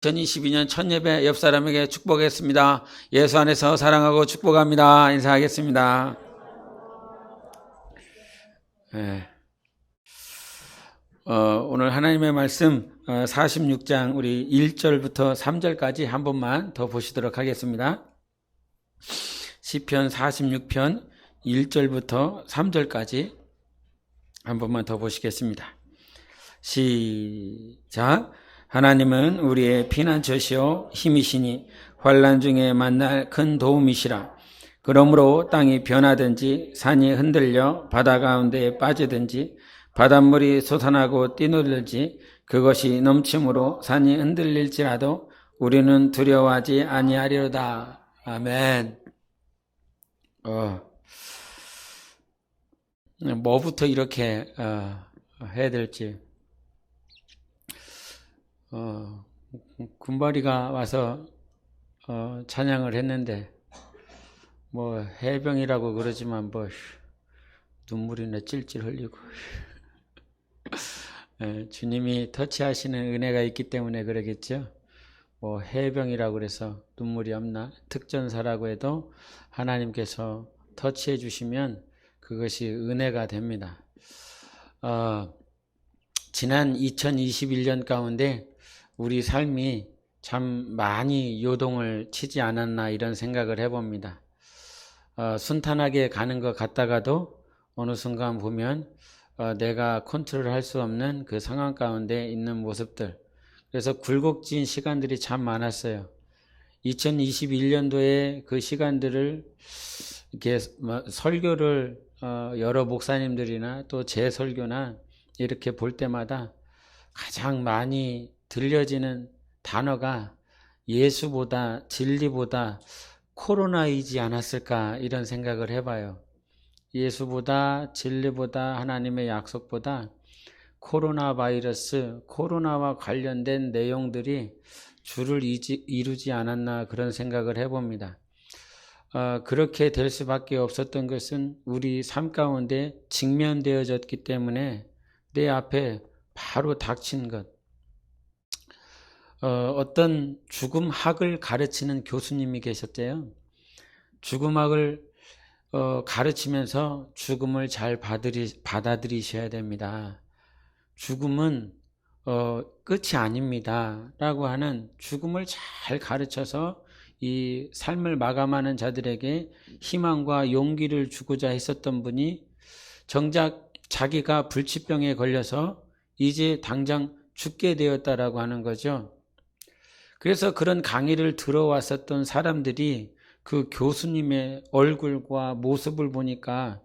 2022년 첫 예배 옆 사람에게 축복했습니다. 예수 안에서 사랑하고 축복합니다. 인사하겠습니다. 네. 오늘 하나님의 말씀 46장 우리 1절부터 3절까지 한 번만 더 보시도록 하겠습니다. 시편 46편 1절부터 3절까지 한 번만 더 보시겠습니다. 시작. 하나님은 우리의 피난처시요 힘이시니 환난 중에 만날 큰 도움이시라. 그러므로 땅이 변하든지 산이 흔들려 바다 가운데에 빠지든지 바닷물이 솟아나고 뛰놀든지 그것이 넘침으로 산이 흔들릴지라도 우리는 두려워하지 아니하리로다. 아멘. 뭐부터 이렇게 해야 될지. 군바리가 와서 찬양을 했는데 뭐 해병이라고 그러지만 뭐 눈물이나 찔찔 흘리고 주님이 터치하시는 은혜가 있기 때문에 그러겠죠. 뭐 해병이라고 그래서 눈물이 없나, 특전사라고 해도 하나님께서 터치해 주시면 그것이 은혜가 됩니다. 지난 2021년 가운데 우리 삶이 참 많이 요동을 치지 않았나 이런 생각을 해봅니다. 순탄하게 가는 것 같다가도 어느 순간 보면 내가 컨트롤할 수 없는 그 상황 가운데 있는 모습들. 그래서 굴곡진 시간들이 참 많았어요. 2021년도에 그 시간들을 이렇게 설교를 여러 목사님들이나 또 제 설교나 이렇게 볼 때마다 가장 많이 들려지는 단어가 예수보다 진리보다 코로나이지 않았을까 이런 생각을 해봐요. 예수보다 진리보다 하나님의 약속보다 코로나 바이러스, 코로나와 관련된 내용들이 주를 이루지 않았나 그런 생각을 해봅니다. 그렇게 될 수밖에 없었던 것은 우리 삶 가운데 직면되어졌기 때문에 내 앞에 바로 닥친 것. 어떤 죽음학을 가르치는 교수님이 계셨대요. 죽음학을 가르치면서 죽음을 잘 받아들이셔야 됩니다. 죽음은 끝이 아닙니다. 라고 하는 죽음을 잘 가르쳐서 이 삶을 마감하는 자들에게 희망과 용기를 주고자 했었던 분이 정작 자기가 불치병에 걸려서 이제 당장 죽게 되었다라고 하는 거죠. 그래서 그런 강의를 들어왔었던 사람들이 그 교수님의 얼굴과 모습을 보니까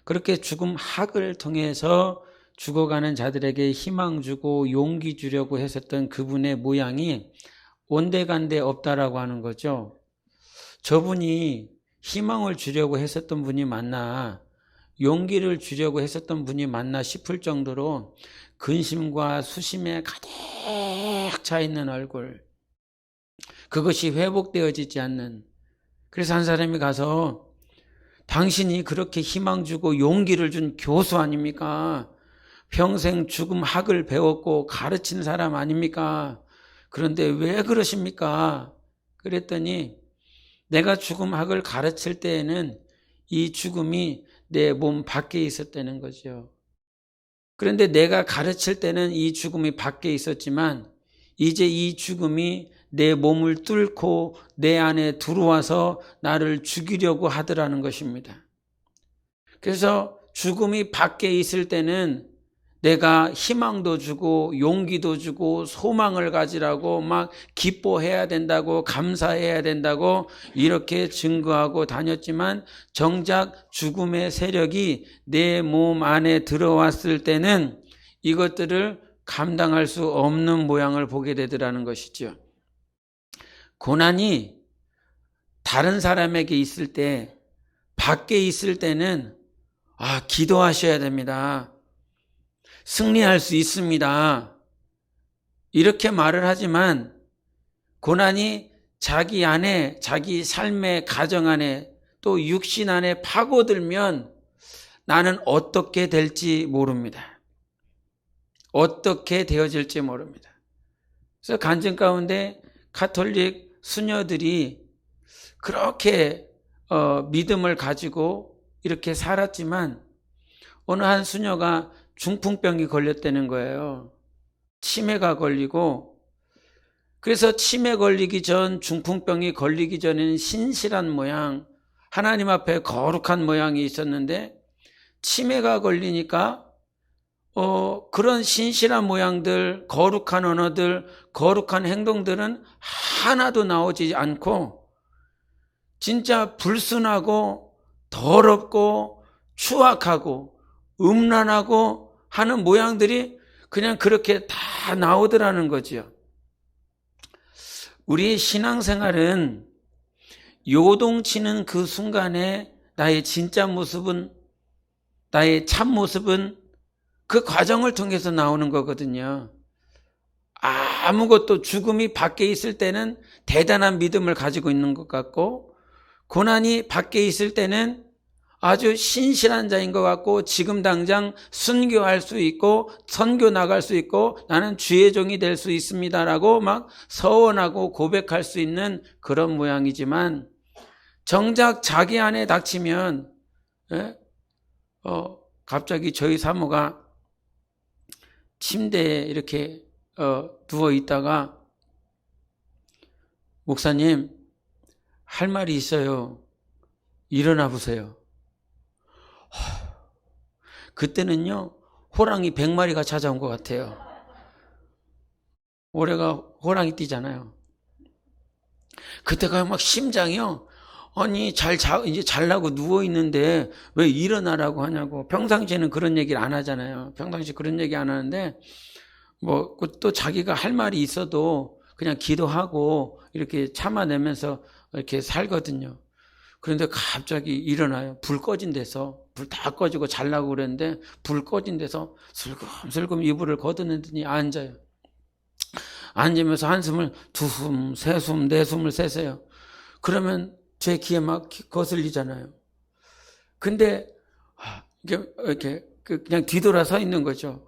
그렇게 죽음학을 통해서 죽어가는 자들에게 희망 주고 용기 주려고 했었던 그분의 모양이 온데간데 없다라고 하는 거죠. 저분이 희망을 주려고 했었던 분이 맞나, 용기를 주려고 했었던 분이 맞나 싶을 정도로 근심과 수심에 가득 차 있는 얼굴, 그것이 회복되어지지 않는. 그래서 한 사람이 가서 당신이 그렇게 희망 주고 용기를 준 교수 아닙니까? 평생 죽음학을 배웠고 가르친 사람 아닙니까? 그런데 왜 그러십니까? 그랬더니 내가 죽음학을 가르칠 때에는 이 죽음이 내 몸 밖에 있었다는 거죠. 그런데 내가 가르칠 때는 이 죽음이 밖에 있었지만 이제 이 죽음이 내 몸을 뚫고 내 안에 들어와서 나를 죽이려고 하더라는 것입니다. 그래서 죽음이 밖에 있을 때는 내가 희망도 주고 용기도 주고 소망을 가지라고 막 기뻐해야 된다고 감사해야 된다고 이렇게 증거하고 다녔지만 정작 죽음의 세력이 내 몸 안에 들어왔을 때는 이것들을 감당할 수 없는 모양을 보게 되더라는 것이죠. 고난이 다른 사람에게 있을 때, 밖에 있을 때는 기도하셔야 됩니다. 승리할 수 있습니다. 이렇게 말을 하지만 고난이 자기 안에, 자기 삶의 가정 안에 또 육신 안에 파고들면 나는 어떻게 될지 모릅니다. 어떻게 되어질지 모릅니다. 그래서 간증 가운데 가톨릭 수녀들이 그렇게 믿음을 가지고 이렇게 살았지만 어느 한 수녀가 중풍병이 걸렸다는 거예요. 치매가 걸리고, 그래서 치매 걸리기 전, 중풍병이 걸리기 전에는 신실한 모양, 하나님 앞에 거룩한 모양이 있었는데 치매가 걸리니까 그런 신실한 모양들, 거룩한 언어들, 거룩한 행동들은 하나도 나오지 않고 진짜 불순하고 더럽고 추악하고 음란하고 하는 모양들이 그냥 그렇게 다 나오더라는 거죠. 우리의 신앙생활은 요동치는 그 순간에 나의 진짜 모습은, 나의 참 모습은 그 과정을 통해서 나오는 거거든요. 아무것도, 죽음이 밖에 있을 때는 대단한 믿음을 가지고 있는 것 같고, 고난이 밖에 있을 때는 아주 신실한 자인 것 같고, 지금 당장 순교할 수 있고 선교 나갈 수 있고 나는 주의 종이 될 수 있습니다라고 막 서원하고 고백할 수 있는 그런 모양이지만, 정작 자기 안에 닥치면 갑자기 저희 사모가 침대에 이렇게 누워 있다가, 목사님 할 말이 있어요, 일어나 보세요. 그때는요 호랑이 100마리가 찾아온 것 같아요. 올해가 호랑이 띠잖아요. 그때가 막 심장이요, 아니 이제 잘라고 누워 있는데 왜 일어나라고 하냐고. 평상시에는 그런 얘기를 안 하잖아요. 평상시에 그런 얘기 안 하는데 뭐 또 자기가 할 말이 있어도 그냥 기도하고 이렇게 참아내면서 이렇게 살거든요. 그런데 갑자기 일어나요. 불 꺼진 데서, 불 다 꺼지고 자려고 그랬는데 불 꺼진 데서 슬금슬금 이불을 걷어내더니 앉아요. 앉으면서 한숨을 두 숨, 세 숨, 네 숨을 세세요. 그러면 제 귀에 막 거슬리잖아요. 근데 이렇게 그냥 뒤돌아 서 있는 거죠.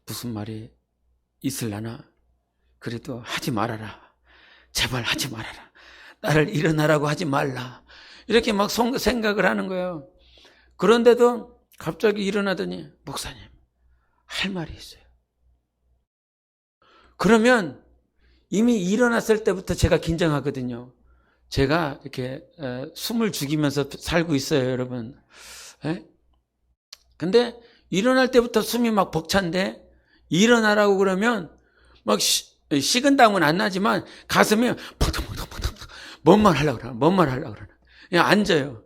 무슨 말이 있을라나? 그래도 하지 말아라. 제발 하지 말아라. 나를 일어나라고 하지 말라. 이렇게 막 생각을 하는 거예요. 그런데도 갑자기 일어나더니, 목사님 할 말이 있어요. 그러면 이미 일어났을 때부터 제가 긴장하거든요. 제가 이렇게 숨을 죽이면서 살고 있어요, 여러분. 근데 일어날 때부터 숨이 막 벅찬데, 일어나라고 그러면 막 식은땀은 안 나지만 가슴이 펑텅펑텅펑텅, 뭔 말 하려고 그러나, 뭔 말 하려고 그러나. 그냥 앉아요.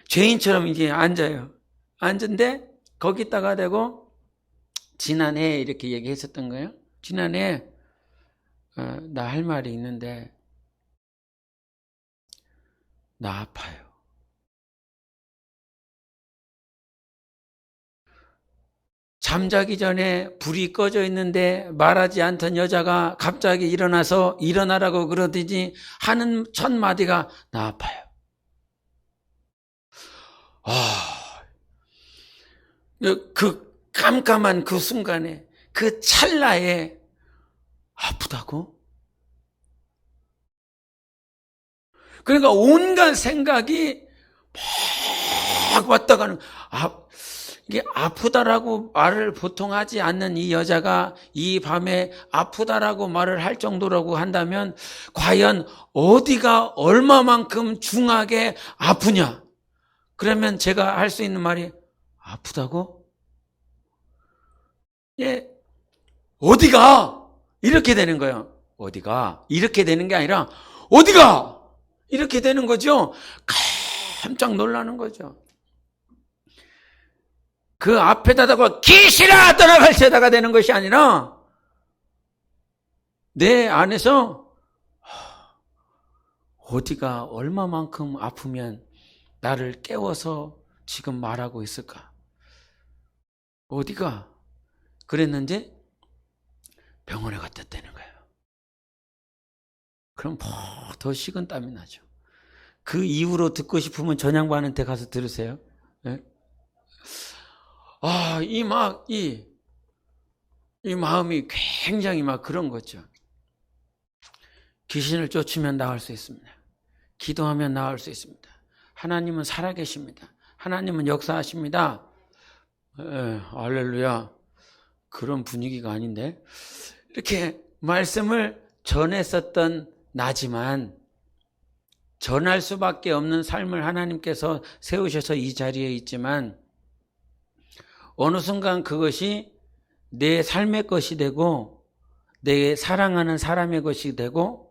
죄인처럼 이제 앉아요. 앉은데 거기다가 대고 지난해 이렇게 얘기했었던 거예요. 지난해 나 할 말이 있는데 나 아파요. 잠자기 전에 불이 꺼져 있는데 말하지 않던 여자가 갑자기 일어나서 일어나라고 그러더니 하는 첫 마디가 나 아파요. 그 깜깜한 그 순간에, 그 찰나에 아프다고? 그러니까 온갖 생각이 막 왔다 가는, 이게 아프다라고 말을 보통 하지 않는 이 여자가 이 밤에 아프다라고 말을 할 정도라고 한다면 과연 어디가 얼마만큼 중하게 아프냐? 그러면 제가 할 수 있는 말이, 아프다고? 예, 어디가? 이렇게 되는 거예요. 어디가? 이렇게 되는 게 아니라 어디가? 이렇게 되는 거죠. 깜짝 놀라는 거죠. 그 앞에다가 기시라 떠나갈세다가 되는 것이 아니라 내 안에서 어디가 얼마만큼 아프면 나를 깨워서 지금 말하고 있을까? 어디가? 그랬는지 병원에 갔다 떼는 거예요. 그럼 더 식은땀이 나죠. 그 이후로 듣고 싶으면 전양반한테 가서 들으세요. 네? 이 마음이 굉장히 막 그런 거죠. 귀신을 쫓으면 나을 수 있습니다. 기도하면 나을 수 있습니다. 하나님은 살아계십니다. 하나님은 역사하십니다. 할렐루야. 그런 분위기가 아닌데. 이렇게 말씀을 전했었던 나지만 전할 수밖에 없는 삶을 하나님께서 세우셔서 이 자리에 있지만 어느 순간 그것이 내 삶의 것이 되고 내 사랑하는 사람의 것이 되고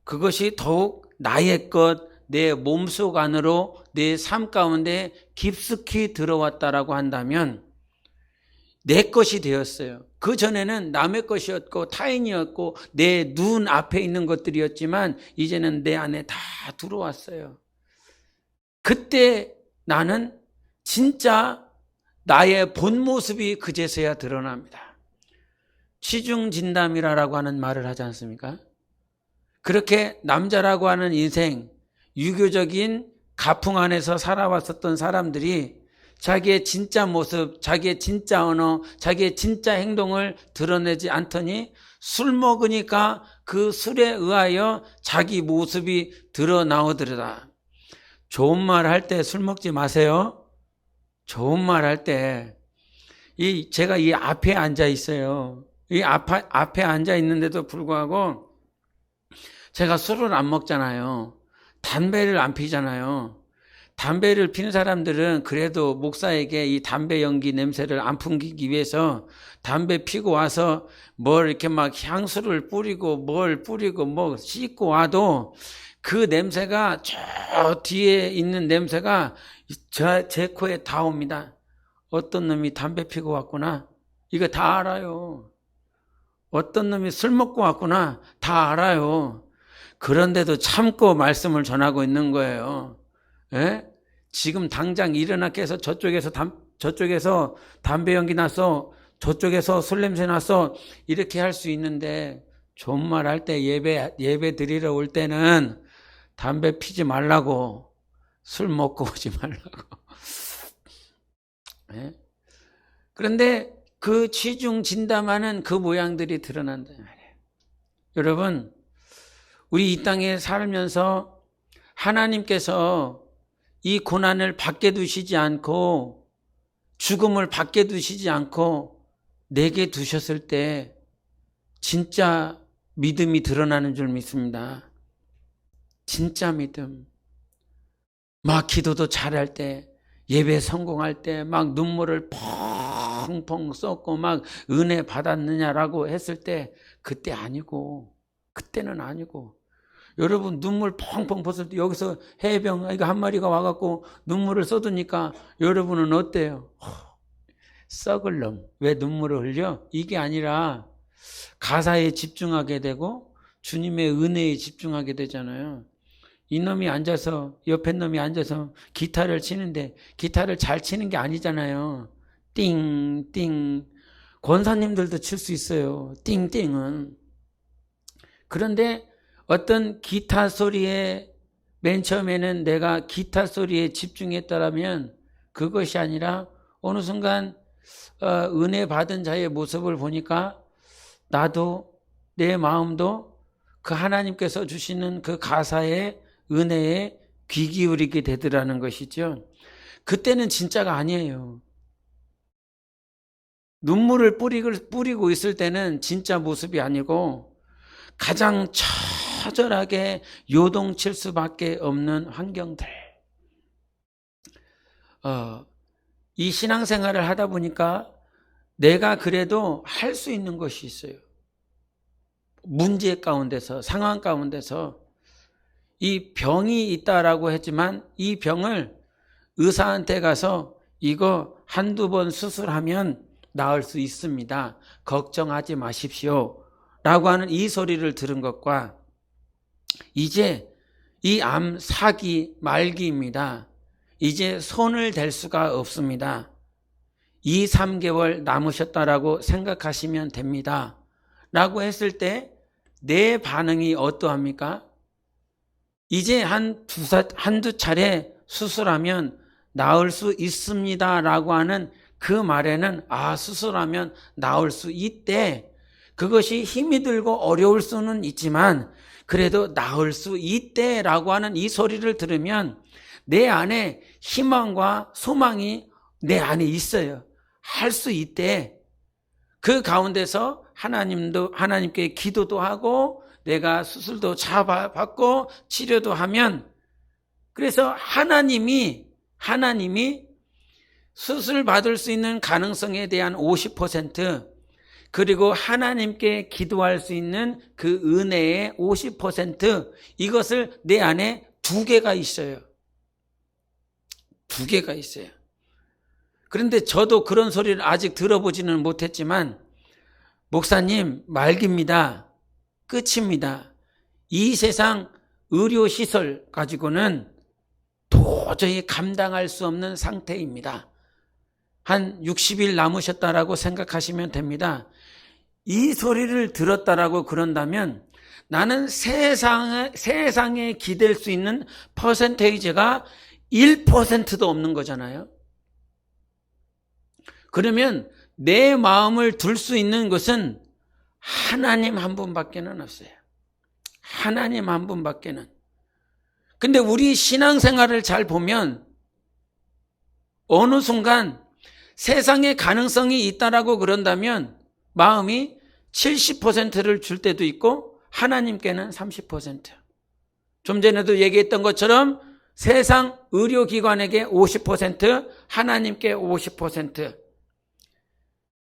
그것이 더욱 나의 것, 내 몸속 안으로 내 삶 가운데 깊숙이 들어왔다라고 한다면 내 것이 되었어요. 그전에는 남의 것이었고 타인이었고 내 눈 앞에 있는 것들이었지만 이제는 내 안에 다 들어왔어요. 그때 나는 진짜 나의 본 모습이 그제서야 드러납니다. 취중진담이라고 하는 말을 하지 않습니까? 그렇게 남자라고 하는 인생, 유교적인 가풍 안에서 살아왔었던 사람들이 자기의 진짜 모습, 자기의 진짜 언어, 자기의 진짜 행동을 드러내지 않더니 술 먹으니까 그 술에 의하여 자기 모습이 드러나오더라. 좋은 말 할 때 술 먹지 마세요. 좋은 말 할 때 제가 이 앞에 앉아 있어요. 이 앞에 앉아 있는데도 불구하고 제가 술을 안 먹잖아요. 담배를 안 피잖아요. 담배를 피는 사람들은 그래도 목사에게 이 담배 연기 냄새를 안 풍기기 위해서 담배 피고 와서 뭘 이렇게 막 향수를 뿌리고 뭘 뿌리고 뭐 씻고 와도 그 냄새가 저 뒤에 있는 냄새가 제 코에 다 옵니다. 어떤 놈이 담배 피고 왔구나. 이거 다 알아요. 어떤 놈이 술 먹고 왔구나. 다 알아요. 그런데도 참고 말씀을 전하고 있는 거예요. 예? 지금 당장 일어나게 해서 저쪽에서 담배 연기 났어. 저쪽에서 술 냄새 났어. 이렇게 할 수 있는데 좋은 말 할 때 예배 드리러 올 때는 담배 피지 말라고 술 먹고 오지 말라고. 예? 그런데 그 취중진담하는 그 모양들이 드러난다 말이에요. 여러분, 우리 이 땅에 살면서 하나님께서 이 고난을 받게 두시지 않고 죽음을 받게 두시지 않고 내게 두셨을 때 진짜 믿음이 드러나는 줄 믿습니다. 진짜 믿음. 막 기도도 잘할 때, 예배 성공할 때 막 눈물을 펑펑 쏟고 막 은혜 받았느냐라고 했을 때 그때 아니고, 그때는 아니고. 여러분 눈물 펑펑 벗을 때 여기서 해병 이거 한 마리가 와갖고 눈물을 쏟으니까 여러분은 어때요? 썩을 놈. 왜 눈물을 흘려? 이게 아니라 가사에 집중하게 되고 주님의 은혜에 집중하게 되잖아요. 이놈이 앉아서 옆에 놈이 앉아서 기타를 치는데 기타를 잘 치는 게 아니잖아요. 띵띵. 권사님들도 칠 수 있어요. 띵띵은. 그런데 어떤 기타 소리에 맨 처음에는 내가 기타 소리에 집중했다라면 그것이 아니라 어느 순간 은혜 받은 자의 모습을 보니까 나도 내 마음도 그 하나님께서 주시는 그 가사의 은혜에 귀 기울이게 되더라는 것이죠. 그때는 진짜가 아니에요. 눈물을 뿌리고 있을 때는 진짜 모습이 아니고 가장 처절하게 요동칠 수밖에 없는 환경들. 이 신앙생활을 하다 보니까 내가 그래도 할 수 있는 것이 있어요. 문제 가운데서, 상황 가운데서 이 병이 있다라고 했지만 이 병을 의사한테 가서 이거 한두 번 수술하면 나을 수 있습니다. 걱정하지 마십시오. 라고 하는 이 소리를 들은 것과 이제 이 암 4기 말기입니다. 이제 손을 댈 수가 없습니다. 2, 3개월 남으셨다라고 생각하시면 됩니다. 라고 했을 때 내 반응이 어떠합니까? 이제 한두 차례 수술하면 나을 수 있습니다. 라고 하는 그 말에는 수술하면 나을 수 있대. 그것이 힘이 들고 어려울 수는 있지만 그래도 나을 수 있대라고 하는 이 소리를 들으면 내 안에 희망과 소망이 내 안에 있어요. 할 수 있대. 그 가운데서 하나님께 기도도 하고 내가 수술도 받고 치료도 하면, 그래서 하나님이 수술 받을 수 있는 가능성에 대한 50%, 그리고 하나님께 기도할 수 있는 그 은혜의 50%, 이것을 내 안에 두 개가 있어요. 두 개가 있어요. 그런데 저도 그런 소리를 아직 들어보지는 못했지만, 목사님, 말기입니다. 끝입니다. 이 세상 의료시설 가지고는 도저히 감당할 수 없는 상태입니다. 한 60일 남으셨다라고 생각하시면 됩니다. 이 소리를 들었다라고 그런다면 나는 세상에 기댈 수 있는 퍼센테이지가 1%도 없는 거잖아요. 그러면 내 마음을 둘 수 있는 것은 하나님 한 분밖에는 없어요. 하나님 한 분밖에는. 근데 우리 신앙생활을 잘 보면 어느 순간 세상에 가능성이 있다라고 그런다면 마음이 70%를 줄 때도 있고 하나님께는 30%. 좀 전에도 얘기했던 것처럼 세상 의료기관에게 50%, 하나님께 50%.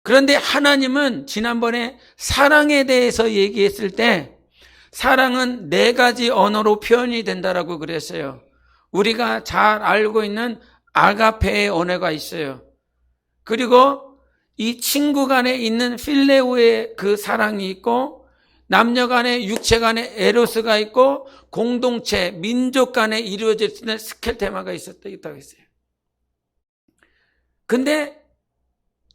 그런데 하나님은 지난번에 사랑에 대해서 얘기했을 때 사랑은 4가지 언어로 표현이 된다라고 그랬어요. 우리가 잘 알고 있는 아가페의 언어가 있어요. 그리고 이 친구 간에 있는 필레오의 그 사랑이 있고, 남녀 간에 육체 간에 에로스가 있고, 공동체, 민족 간에 이루어질 수 있는 스켈테마가 있다고 했어요. 근데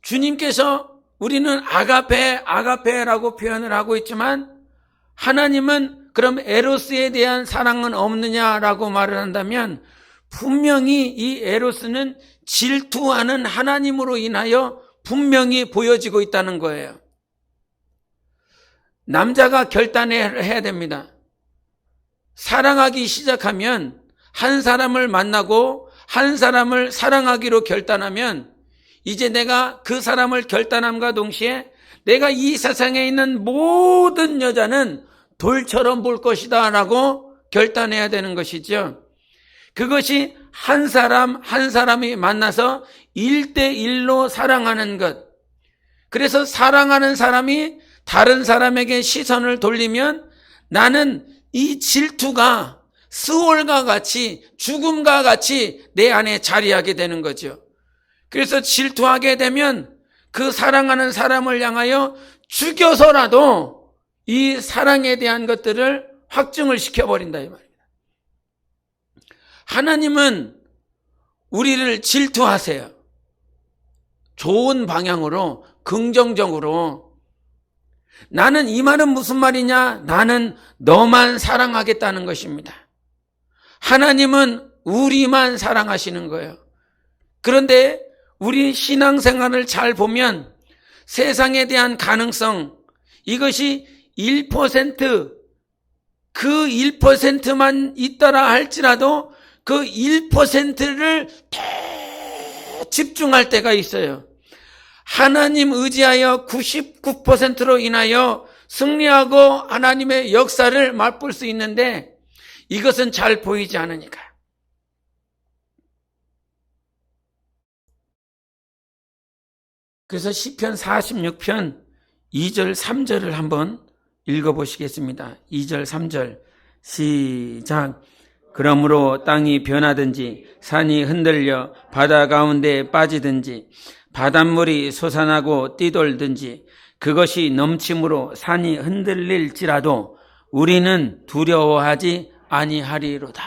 주님께서 우리는 아가페라고 표현을 하고 있지만 하나님은 그럼 에로스에 대한 사랑은 없느냐라고 말을 한다면 분명히 이 에로스는 질투하는 하나님으로 인하여 분명히 보여지고 있다는 거예요. 남자가 결단해야 됩니다. 사랑하기 시작하면, 한 사람을 만나고 한 사람을 사랑하기로 결단하면 이제 내가 그 사람을 결단함과 동시에 내가 이 세상에 있는 모든 여자는 돌처럼 볼 것이다 라고 결단해야 되는 것이죠. 그것이 한 사람이 만나서 1대1로 사랑하는 것. 그래서 사랑하는 사람이 다른 사람에게 시선을 돌리면 나는 이 질투가 스올과 같이, 죽음과 같이 내 안에 자리하게 되는 거죠. 그래서 질투하게 되면 그 사랑하는 사람을 향하여 죽여서라도 이 사랑에 대한 것들을 확증을 시켜버린다 이 말입니다. 하나님은 우리를 질투하세요. 좋은 방향으로, 긍정적으로. 나는, 이 말은 무슨 말이냐? 나는 너만 사랑하겠다는 것입니다. 하나님은 우리만 사랑하시는 거예요. 그런데 우리 신앙생활을 잘 보면 세상에 대한 가능성, 이것이 1%, 그 1%만 있더라 할지라도 그 1%를 더 집중할 때가 있어요. 하나님 의지하여 99%로 인하여 승리하고 하나님의 역사를 맛볼 수 있는데 이것은 잘 보이지 않으니까. 그래서 시편 46편 2절 3절을 한번 읽어보시겠습니다. 2절 3절 시작. 그러므로 땅이 변하든지 산이 흔들려 바다 가운데에 빠지든지 바닷물이 솟아나고 뛰돌든지 그것이 넘침으로 산이 흔들릴지라도 우리는 두려워하지 아니하리로다.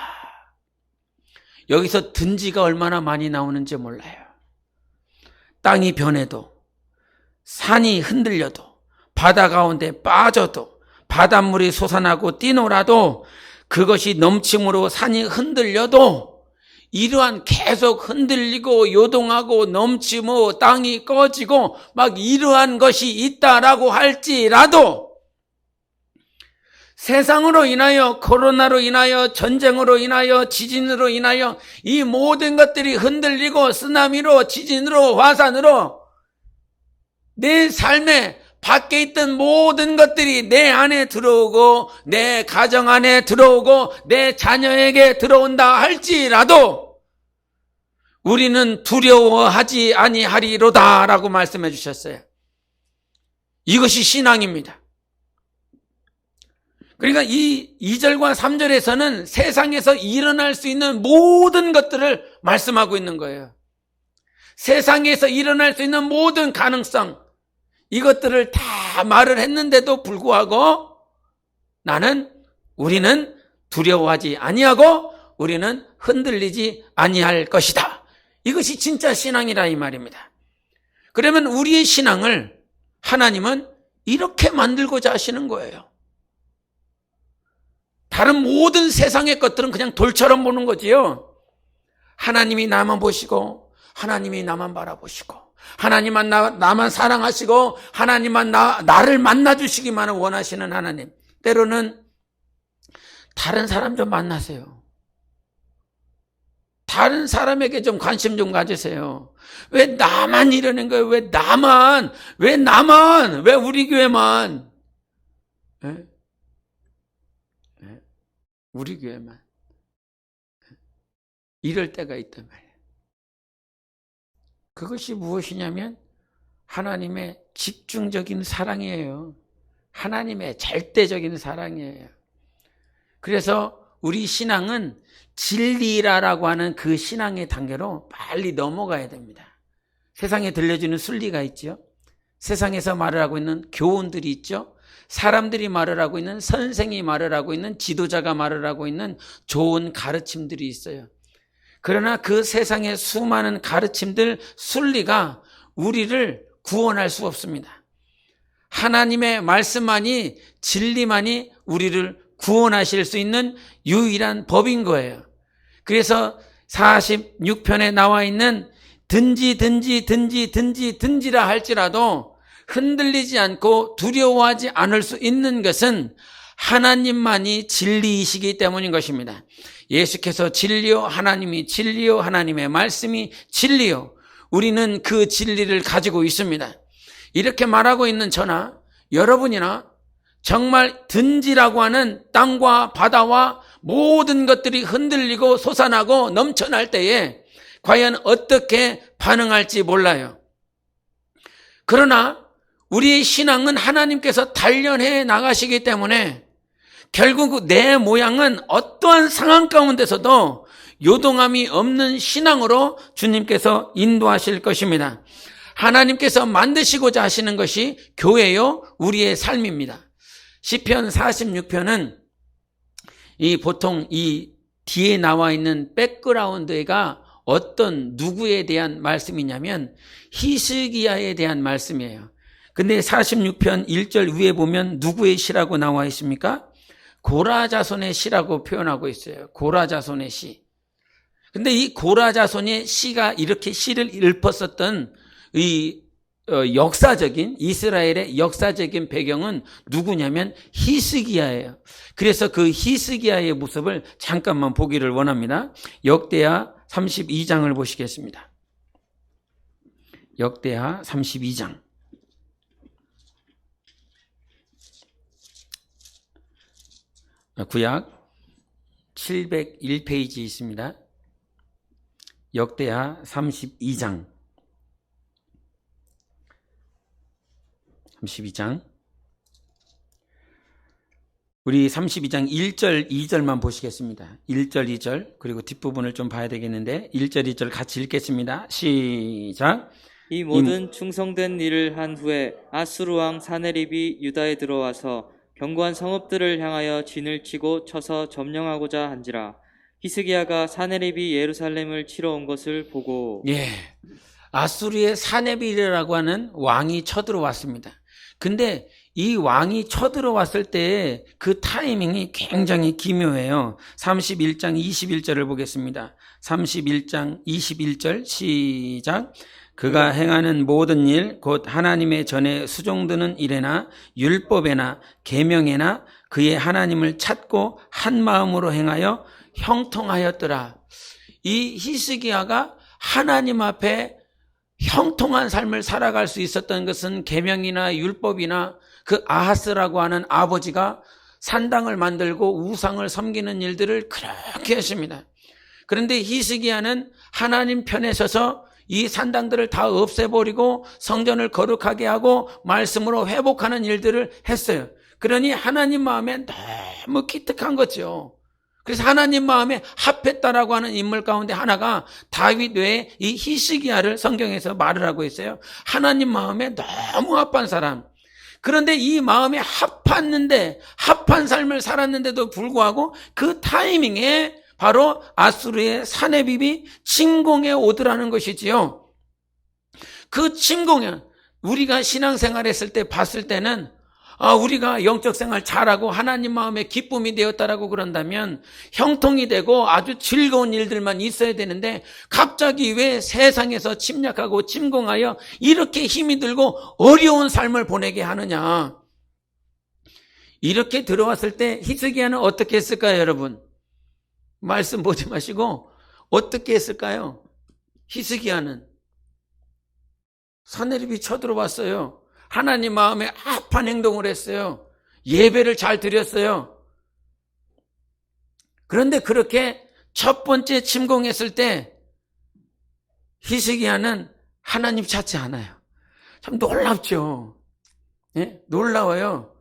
여기서 든지가 얼마나 많이 나오는지 몰라요. 땅이 변해도, 산이 흔들려도, 바다 가운데 빠져도, 바닷물이 솟아나고 뛰놀아도, 그것이 넘침으로 산이 흔들려도 이러한 계속 흔들리고 요동하고 넘치고 땅이 꺼지고 막 이러한 것이 있다라고 할지라도 세상으로 인하여, 코로나로 인하여, 전쟁으로 인하여, 지진으로 인하여 이 모든 것들이 흔들리고 쓰나미로, 지진으로, 화산으로 내 삶에 밖에 있던 모든 것들이 내 안에 들어오고 내 가정 안에 들어오고 내 자녀에게 들어온다 할지라도 우리는 두려워하지 아니하리로다 라고 말씀해 주셨어요. 이것이 신앙입니다. 그러니까 이 2절과 3절에서는 세상에서 일어날 수 있는 모든 것들을 말씀하고 있는 거예요. 세상에서 일어날 수 있는 모든 가능성, 이것들을 다 말을 했는데도 불구하고 우리는 두려워하지 아니하고 우리는 흔들리지 아니할 것이다. 이것이 진짜 신앙이라 이 말입니다. 그러면 우리의 신앙을 하나님은 이렇게 만들고자 하시는 거예요. 다른 모든 세상의 것들은 그냥 돌처럼 보는 거지요. 하나님이 나만 보시고 하나님이 나만 바라보시고 하나님만 나만 사랑하시고 하나님만 나를 만나주시기만 원하시는 하나님. 때로는 다른 사람 좀 만나세요. 다른 사람에게 좀 관심 좀 가지세요. 왜 나만 이러는 거예요? 왜 나만? 왜 우리 교회만? 네? 네? 우리 교회만. 이럴 때가 있단 말이에요. 그것이 무엇이냐면 하나님의 집중적인 사랑이에요. 하나님의 절대적인 사랑이에요. 그래서 우리 신앙은 진리라고 하는 그 신앙의 단계로 빨리 넘어가야 됩니다. 세상에 들려주는 순리가 있죠. 세상에서 말을 하고 있는 교훈들이 있죠. 사람들이 말을 하고 있는, 선생이 말을 하고 있는, 지도자가 말을 하고 있는 좋은 가르침들이 있어요. 그러나 그 세상의 수많은 가르침들, 순리가 우리를 구원할 수 없습니다. 하나님의 말씀만이, 진리만이 우리를 구원하실 수 있는 유일한 법인 거예요. 그래서 46편에 나와 있는 든지라 할지라도 흔들리지 않고 두려워하지 않을 수 있는 것은 하나님만이 진리이시기 때문인 것입니다. 예수께서 진리요, 하나님이 진리요, 하나님의 말씀이 진리요. 우리는 그 진리를 가지고 있습니다. 이렇게 말하고 있는 저나 여러분이나 정말 든지라고 하는 땅과 바다와 모든 것들이 흔들리고 솟아나고 넘쳐날 때에 과연 어떻게 반응할지 몰라요. 그러나 우리의 신앙은 하나님께서 단련해 나가시기 때문에 결국 내 모양은 어떠한 상황 가운데서도 요동함이 없는 신앙으로 주님께서 인도하실 것입니다. 하나님께서 만드시고자 하시는 것이 교회요, 우리의 삶입니다. 시편 46편은 보통 이 뒤에 나와 있는 백그라운드가 어떤 누구에 대한 말씀이냐면 히스기야에 대한 말씀이에요. 근데 46편 1절 위에 보면 누구의 시라고 나와 있습니까? 고라자손의 시라고 표현하고 있어요. 고라자손의 시. 근데 이 고라자손의 시가 이렇게 시를 읊었었던 역사적인, 이스라엘의 역사적인 배경은 누구냐면 히스기야예요. 그래서 그 히스기야의 모습을 잠깐만 보기를 원합니다. 역대하 32장을 보시겠습니다. 역대하 32장. 구약 701페이지 있습니다. 역대하 32장. 32장. 우리 32장 1절, 2절만 보시겠습니다. 1절, 2절, 그리고 뒷부분을 좀 봐야 되겠는데 1절, 2절 같이 읽겠습니다. 시작. 이 모든 충성된 일을 한 후에 아수르 왕 사네립이 유다에 들어와서 견고한 성읍들을 향하여 진을 치고 쳐서 점령하고자 한지라. 히스기야가 사네립이 예루살렘을 치러 온 것을 보고, 아수르의 사네립이라고 하는 왕이 쳐들어왔습니다. 근데 이 왕이 쳐들어왔을 때 그 타이밍이 굉장히 기묘해요. 31장 21절을 보겠습니다. 31장 21절 시작. 그가 행하는 모든 일 곧 하나님의 전에 수종드는 일에나 율법에나 계명에나 그의 하나님을 찾고 한 마음으로 행하여 형통하였더라. 이 히스기야가 하나님 앞에 형통한 삶을 살아갈 수 있었던 것은 계명이나 율법이나 그 아하스라고 하는 아버지가 산당을 만들고 우상을 섬기는 일들을 그렇게 했습니다. 그런데 히스기야는 하나님 편에 서서 이 산당들을 다 없애버리고 성전을 거룩하게 하고 말씀으로 회복하는 일들을 했어요. 그러니 하나님 마음에 너무 기특한 거죠. 그래서 하나님 마음에 합했다라고 하는 인물 가운데 하나가 다윗 외에 이 히스기야를 성경에서 말을 하고 있어요. 하나님 마음에 너무 합한 사람. 그런데 이 마음에 합했는데, 합한 삶을 살았는데도 불구하고 그 타이밍에 바로 아수르의 사네립이 침공해 오더라는 것이지요. 그 침공에 우리가 신앙생활 했을 때 봤을 때는 우리가 영적 생활 잘하고 하나님 마음에 기쁨이 되었다라고 그런다면 형통이 되고 아주 즐거운 일들만 있어야 되는데 갑자기 왜 세상에서 침략하고 침공하여 이렇게 힘이 들고 어려운 삶을 보내게 하느냐. 이렇게 들어왔을 때 히스기야는 어떻게 했을까요, 여러분? 말씀 보지 마시고 어떻게 했을까요? 히스기야는 사네립이 쳐들어왔어요. 하나님 마음에 합한 행동을 했어요. 예배를 잘 드렸어요. 그런데 그렇게 첫 번째 침공했을 때 히스기야는 하나님 찾지 않아요. 참 놀랍죠. 예? 놀라워요.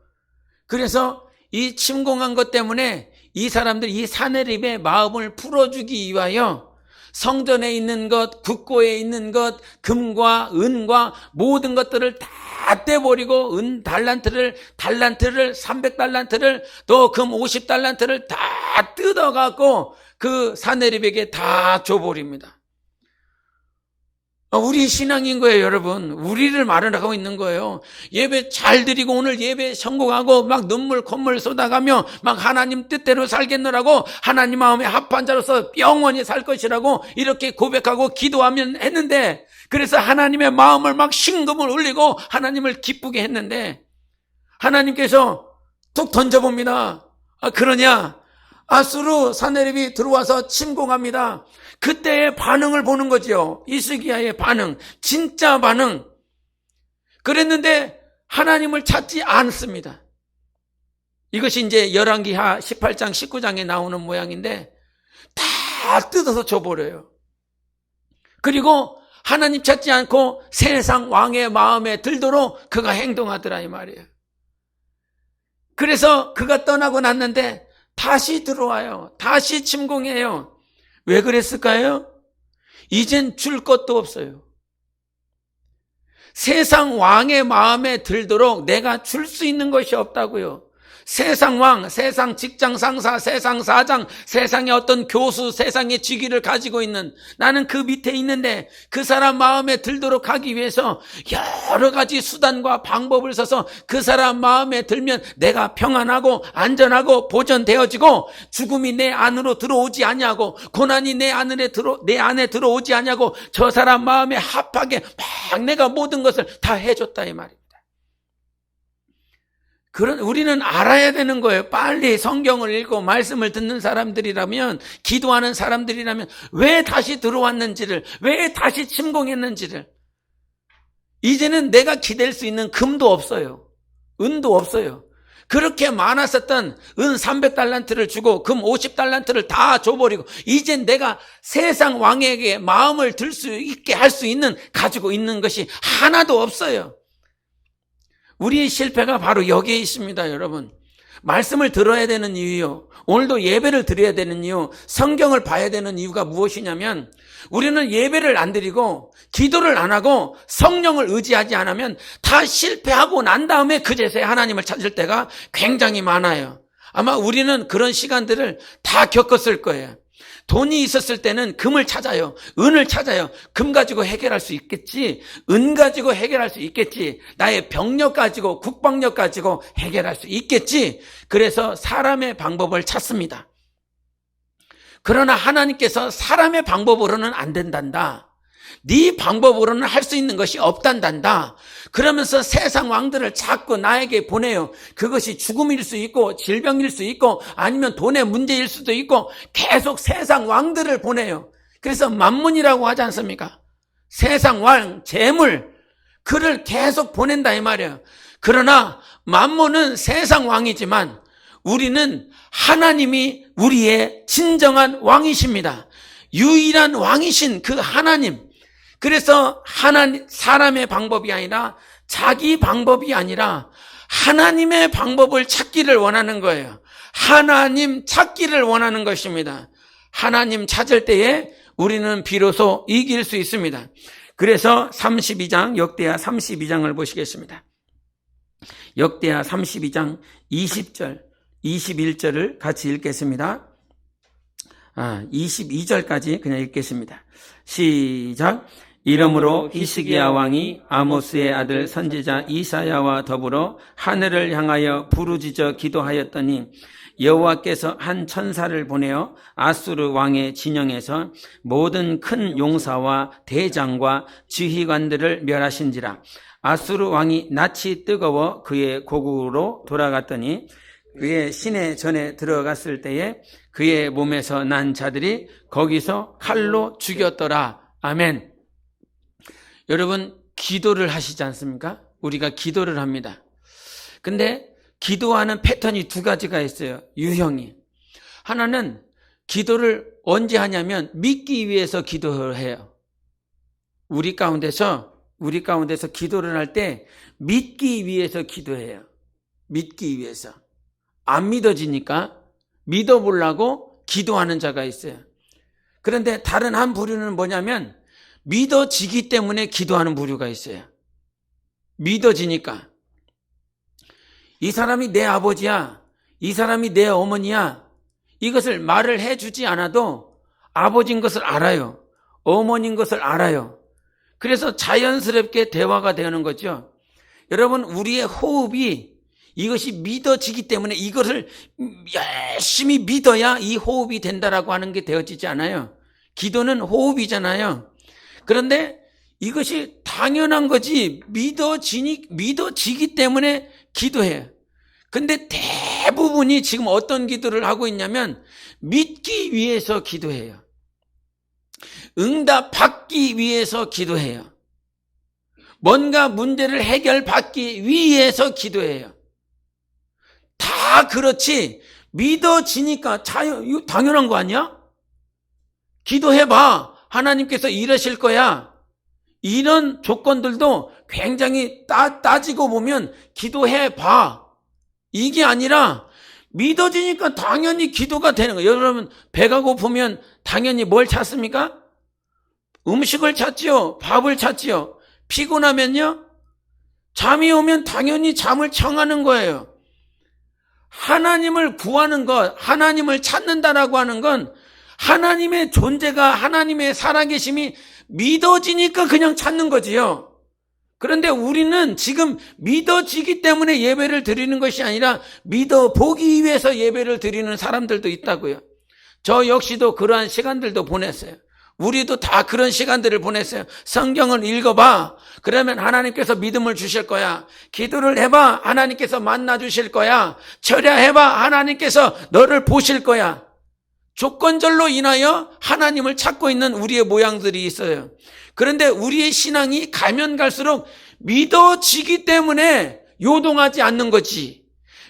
그래서 이 침공한 것 때문에 이 사람들, 이 사네립의 마음을 풀어주기 위하여 성전에 있는 것, 국고에 있는 것, 금과 은과 모든 것들을 다 떼버리고 달란트를 300달란트를 또 금 50달란트를 다 뜯어갖고 그 사네립에게 다 줘버립니다. 우리 신앙인 거예요, 여러분. 우리를 말을 하고 있는 거예요. 예배 잘 드리고 오늘 예배 성공하고 막 눈물 콧물 쏟아가며 막 하나님 뜻대로 살겠노라고 하나님 마음에 합한 자로서 영원히 살 것이라고 이렇게 고백하고 기도하면 했는데, 그래서 하나님의 마음을 막 신금을 울리고 하나님을 기쁘게 했는데 하나님께서 툭 던져봅니다. 그러냐? 아수르 사네립이 들어와서 침공합니다. 그때의 반응을 보는 거죠. 히스기야의 반응, 진짜 반응. 그랬는데 하나님을 찾지 않습니다. 이것이 이제 열왕기하 18장 19장에 나오는 모양인데 다 뜯어서 줘버려요. 그리고 하나님 찾지 않고 세상 왕의 마음에 들도록 그가 행동하더라 이 말이에요. 그래서 그가 떠나고 났는데 다시 들어와요. 다시 침공해요. 왜 그랬을까요? 이젠 줄 것도 없어요. 세상 왕의 마음에 들도록 내가 줄 수 있는 것이 없다고요. 세상 왕, 세상 직장 상사, 세상 사장, 세상의 어떤 교수, 세상의 직위를 가지고 있는 나는 그 밑에 있는데 그 사람 마음에 들도록 하기 위해서 여러 가지 수단과 방법을 써서 그 사람 마음에 들면 내가 평안하고 안전하고 보전되어지고 죽음이 내 안으로 들어오지 아니하고 고난이 내 안에 들어오지 아니하고 저 사람 마음에 합하게 막 내가 모든 것을 다 해줬다 이 말입니다. 우리는 알아야 되는 거예요. 빨리 성경을 읽고 말씀을 듣는 사람들이라면, 기도하는 사람들이라면 왜 다시 들어왔는지를, 왜 다시 침공했는지를. 이제는 내가 기댈 수 있는 금도 없어요. 은도 없어요. 그렇게 많았었던 은 300달란트를 주고 금 50달란트를 다 줘버리고 이젠 내가 세상 왕에게 마음을 들 수 있게 할 수 있는, 가지고 있는 것이 하나도 없어요. 우리의 실패가 바로 여기에 있습니다, 여러분. 말씀을 들어야 되는 이유요, 오늘도 예배를 드려야 되는 이유, 성경을 봐야 되는 이유가 무엇이냐면 우리는 예배를 안 드리고 기도를 안 하고 성령을 의지하지 않으면 다 실패하고 난 다음에 그제서야 하나님을 찾을 때가 굉장히 많아요. 아마 우리는 그런 시간들을 다 겪었을 거예요. 돈이 있었을 때는 금을 찾아요. 은을 찾아요. 금 가지고 해결할 수 있겠지. 은 가지고 해결할 수 있겠지. 나의 병력 가지고, 국방력 가지고 해결할 수 있겠지. 그래서 사람의 방법을 찾습니다. 그러나 하나님께서 사람의 방법으로는 안 된단다. 네 방법으로는 할 수 있는 것이 없단단다. 그러면서 세상 왕들을 자꾸 나에게 보내요. 그것이 죽음일 수 있고 질병일 수 있고 아니면 돈의 문제일 수도 있고 계속 세상 왕들을 보내요. 그래서 만문이라고 하지 않습니까? 세상 왕, 재물, 그를 계속 보낸다 이 말이에요. 그러나 만문은 세상 왕이지만 우리는 하나님이 우리의 진정한 왕이십니다. 유일한 왕이신 그 하나님. 그래서 사람의 방법이 아니라 자기 방법이 아니라 하나님의 방법을 찾기를 원하는 거예요. 하나님 찾기를 원하는 것입니다. 하나님 찾을 때에 우리는 비로소 이길 수 있습니다. 그래서 32장, 역대하 32장을 보시겠습니다. 역대하 32장 20절, 21절을 같이 읽겠습니다. 22절까지 그냥 읽겠습니다. 시작. 이러므로 히스기야 왕이 아모스의 아들 선지자 이사야와 더불어 하늘을 향하여 부르짖어 기도하였더니 여호와께서 한 천사를 보내어 아수르 왕의 진영에서 모든 큰 용사와 대장과 지휘관들을 멸하신지라. 아수르 왕이 낯이 뜨거워 그의 고국으로 돌아갔더니 그의 시내 전에 들어갔을 때에 그의 몸에서 난 자들이 거기서 칼로 죽였더라. 아멘. 여러분, 기도를 하시지 않습니까? 우리가 기도를 합니다. 근데 기도하는 패턴이 두 가지가 있어요. 유형이. 하나는 기도를 언제 하냐면 믿기 위해서 기도를 해요. 우리 가운데서 기도를 할 때 믿기 위해서 기도해요. 믿기 위해서. 안 믿어지니까 믿어보려고 기도하는 자가 있어요. 그런데 다른 한 부류는 뭐냐면 믿어지기 때문에 기도하는 부류가 있어요. 믿어지니까. 이 사람이 내 아버지야. 이 사람이 내 어머니야. 이것을 말을 해주지 않아도 아버지인 것을 알아요. 어머니인 것을 알아요. 그래서 자연스럽게 대화가 되는 거죠. 여러분, 우리의 호흡이 이것이 믿어지기 때문에 이것을 열심히 믿어야 이 호흡이 된다라고 하는 게 되어지지 않아요. 기도는 호흡이잖아요. 그런데 이것이 당연한 거지 믿어지기 때문에 기도해요. 근데 대부분이 지금 어떤 기도를 하고 있냐면 믿기 위해서 기도해요. 응답받기 위해서 기도해요. 뭔가 문제를 해결받기 위해서 기도해요. 다 그렇지 믿어지니까 당연한 거 아니야? 기도해봐. 하나님께서 이러실 거야. 이런 조건들도 굉장히 따지고 보면 기도해봐. 이게 아니라 믿어지니까 당연히 기도가 되는 거예요. 여러분, 배가 고프면 당연히 뭘 찾습니까? 음식을 찾지요. 밥을 찾지요. 피곤하면요. 잠이 오면 당연히 잠을 청하는 거예요. 하나님을 구하는 것, 하나님을 찾는다라고 하는 건 하나님의 존재가, 하나님의 살아계심이 믿어지니까 그냥 찾는 거지요. 그런데 우리는 지금 믿어지기 때문에 예배를 드리는 것이 아니라 믿어보기 위해서 예배를 드리는 사람들도 있다고요. 저 역시도 그러한 시간들도 보냈어요. 우리도 다 그런 시간들을 보냈어요. 성경을 읽어봐. 그러면 하나님께서 믿음을 주실 거야. 기도를 해봐. 하나님께서 만나 주실 거야. 절야해봐. 하나님께서 너를 보실 거야. 조건절로 인하여 하나님을 찾고 있는 우리의 모양들이 있어요. 그런데 우리의 신앙이 가면 갈수록 믿어지기 때문에 요동하지 않는 거지.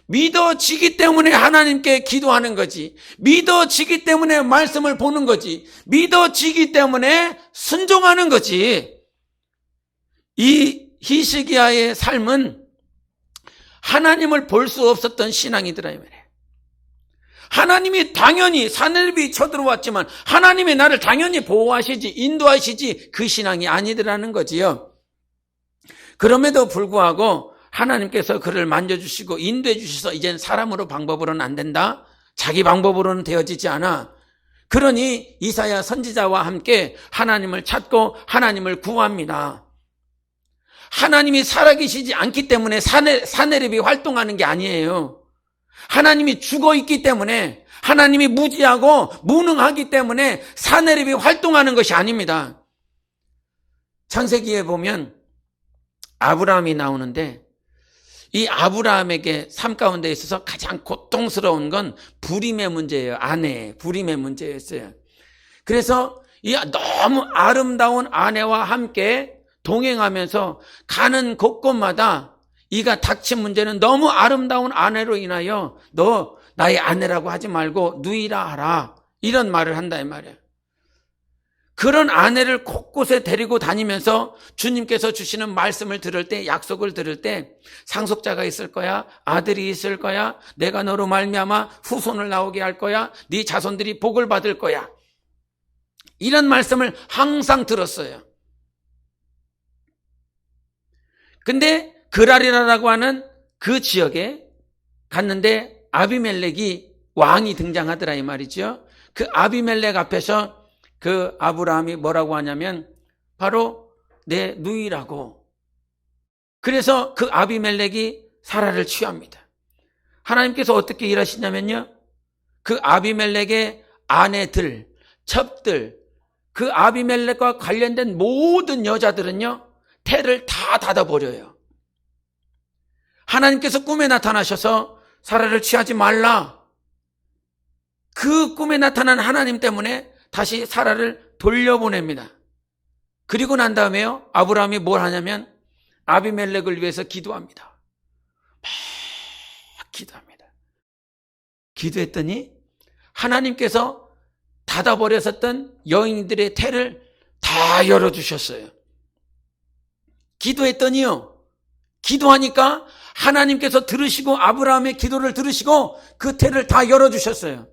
믿어지기 때문에 하나님께 기도하는 거지. 믿어지기 때문에 말씀을 보는 거지. 믿어지기 때문에 순종하는 거지. 이 히스기야의 삶은 하나님을 볼 수 없었던 신앙이더라 이 말이에요. 하나님이 당연히 사내립이 쳐들어왔지만 하나님이 나를 당연히 보호하시지, 인도하시지, 그 신앙이 아니더라는 거지요. 그럼에도 불구하고 하나님께서 그를 만져주시고 인도해 주셔서 이젠 사람으로 방법으로는 안 된다. 자기 방법으로는 되어지지 않아. 그러니 이사야 선지자와 함께 하나님을 찾고 하나님을 구합니다. 하나님이 살아계시지 않기 때문에 사내립이 활동하는 게 아니에요. 하나님이 죽어 있기 때문에, 하나님이 무지하고 무능하기 때문에 사내립이 활동하는 것이 아닙니다. 창세기에 보면 아브라함이 나오는데, 이 아브라함에게 삶 가운데 있어서 가장 고통스러운 건 불임의 문제예요. 아내, 불임의 문제였어요. 그래서 이 너무 아름다운 아내와 함께 동행하면서 가는 곳곳마다 이가 닥친 문제는 너무 아름다운 아내로 인하여 너 나의 아내라고 하지 말고 누이라 하라, 이런 말을 한다 이 말이에요. 그런 아내를 곳곳에 데리고 다니면서 주님께서 주시는 말씀을 들을 때, 약속을 들을 때 상속자가 있을 거야, 아들이 있을 거야, 내가 너로 말미암아 후손을 나오게 할 거야, 네 자손들이 복을 받을 거야, 이런 말씀을 항상 들었어요. 근데 그라리라라고 하는 그 지역에 갔는데 아비멜렉이 왕이 등장하더라 이 말이죠. 그 아비멜렉 앞에서 그 아브라함이 뭐라고 하냐면 바로 내 누이라고. 그래서 그 아비멜렉이 사라를 취합니다. 하나님께서 어떻게 일하시냐면요, 그 아비멜렉의 아내들, 첩들, 그 아비멜렉과 관련된 모든 여자들은요 태를 다 닫아버려요. 하나님께서 꿈에 나타나셔서 사라를 취하지 말라, 그 꿈에 나타난 하나님 때문에 다시 사라를 돌려보냅니다. 그리고 난 다음에요, 아브라함이 뭘 하냐면 아비멜렉을 위해서 기도합니다. 막 기도합니다. 기도했더니 하나님께서 닫아버렸었던 여인들의 태를 다 열어주셨어요. 기도했더니요, 기도하니까 하나님께서 들으시고, 아브라함의 기도를 들으시고 그 태를 다 열어주셨어요.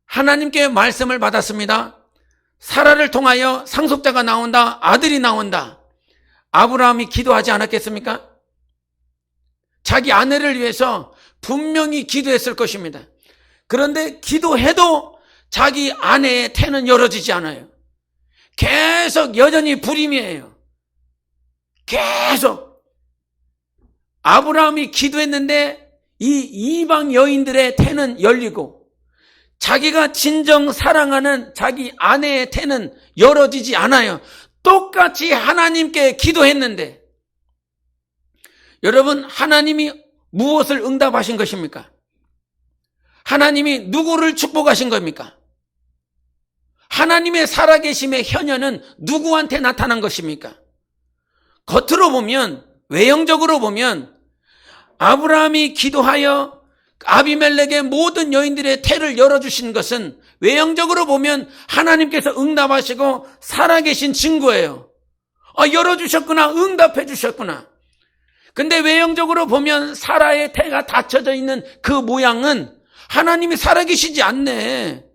하나님께 말씀을 받았습니다. 사라를 통하여 상속자가 나온다, 아들이 나온다. 아브라함이 기도하지 않았겠습니까? 자기 아내를 위해서 분명히 기도했을 것입니다. 그런데 기도해도 자기 아내의 태는 열어지지 않아요. 계속 여전히 불임이에요. 계속. 아브라함이 기도했는데 이 이방 여인들의 태는 열리고 자기가 진정 사랑하는 자기 아내의 태는 열어지지 않아요. 똑같이 하나님께 기도했는데, 여러분, 하나님이 무엇을 응답하신 것입니까? 하나님이 누구를 축복하신 겁니까? 하나님의 살아계심의 현현은 누구한테 나타난 것입니까? 겉으로 보면, 외형적으로 보면 아브라함이 기도하여 아비멜렉의 모든 여인들의 태를 열어주신 것은 외형적으로 보면 하나님께서 응답하시고 살아계신 증거예요. 열어주셨구나, 응답해 주셨구나. 근데 외형적으로 보면 사라의 태가 닫혀져 있는 그 모양은 하나님이 살아계시지 않네.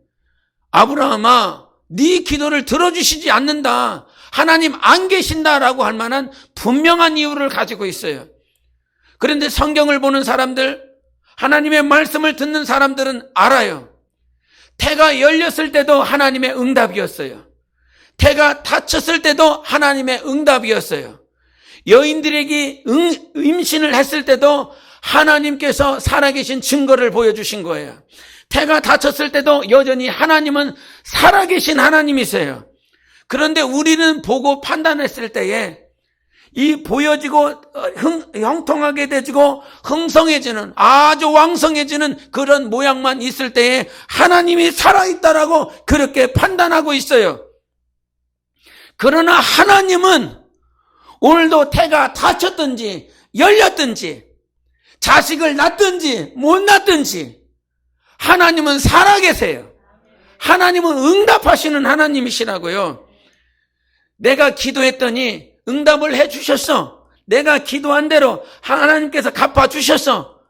아브라함아, 네 기도를 들어주시지 않는다, 하나님 안 계신다라고 할 만한 분명한 이유를 가지고 있어요. 그런데 성경을 보는 사람들, 하나님의 말씀을 듣는 사람들은 알아요. 태가 열렸을 때도 하나님의 응답이었어요. 태가 닫혔을 때도 하나님의 응답이었어요. 여인들에게 임신을 했을 때도 하나님께서 살아계신 증거를 보여주신 거예요. 태가 닫혔을 때도 여전히 하나님은 살아계신 하나님이세요. 그런데 우리는 보고 판단했을 때에 이 보여지고 형통하게 되지고 흥성해지는, 아주 왕성해지는 그런 모양만 있을 때에 하나님이 살아있다라고 그렇게 판단하고 있어요. 그러나 하나님은 오늘도 태가 닫혔든지 열렸든지 자식을 낳든지 못 낳든지 하나님은 살아계세요. 하나님은 응답하시는 하나님이시라고요. 내가 기도했더니 응답을 해주셨어. 내가 기도한 대로 하나님께서 갚아주셨어.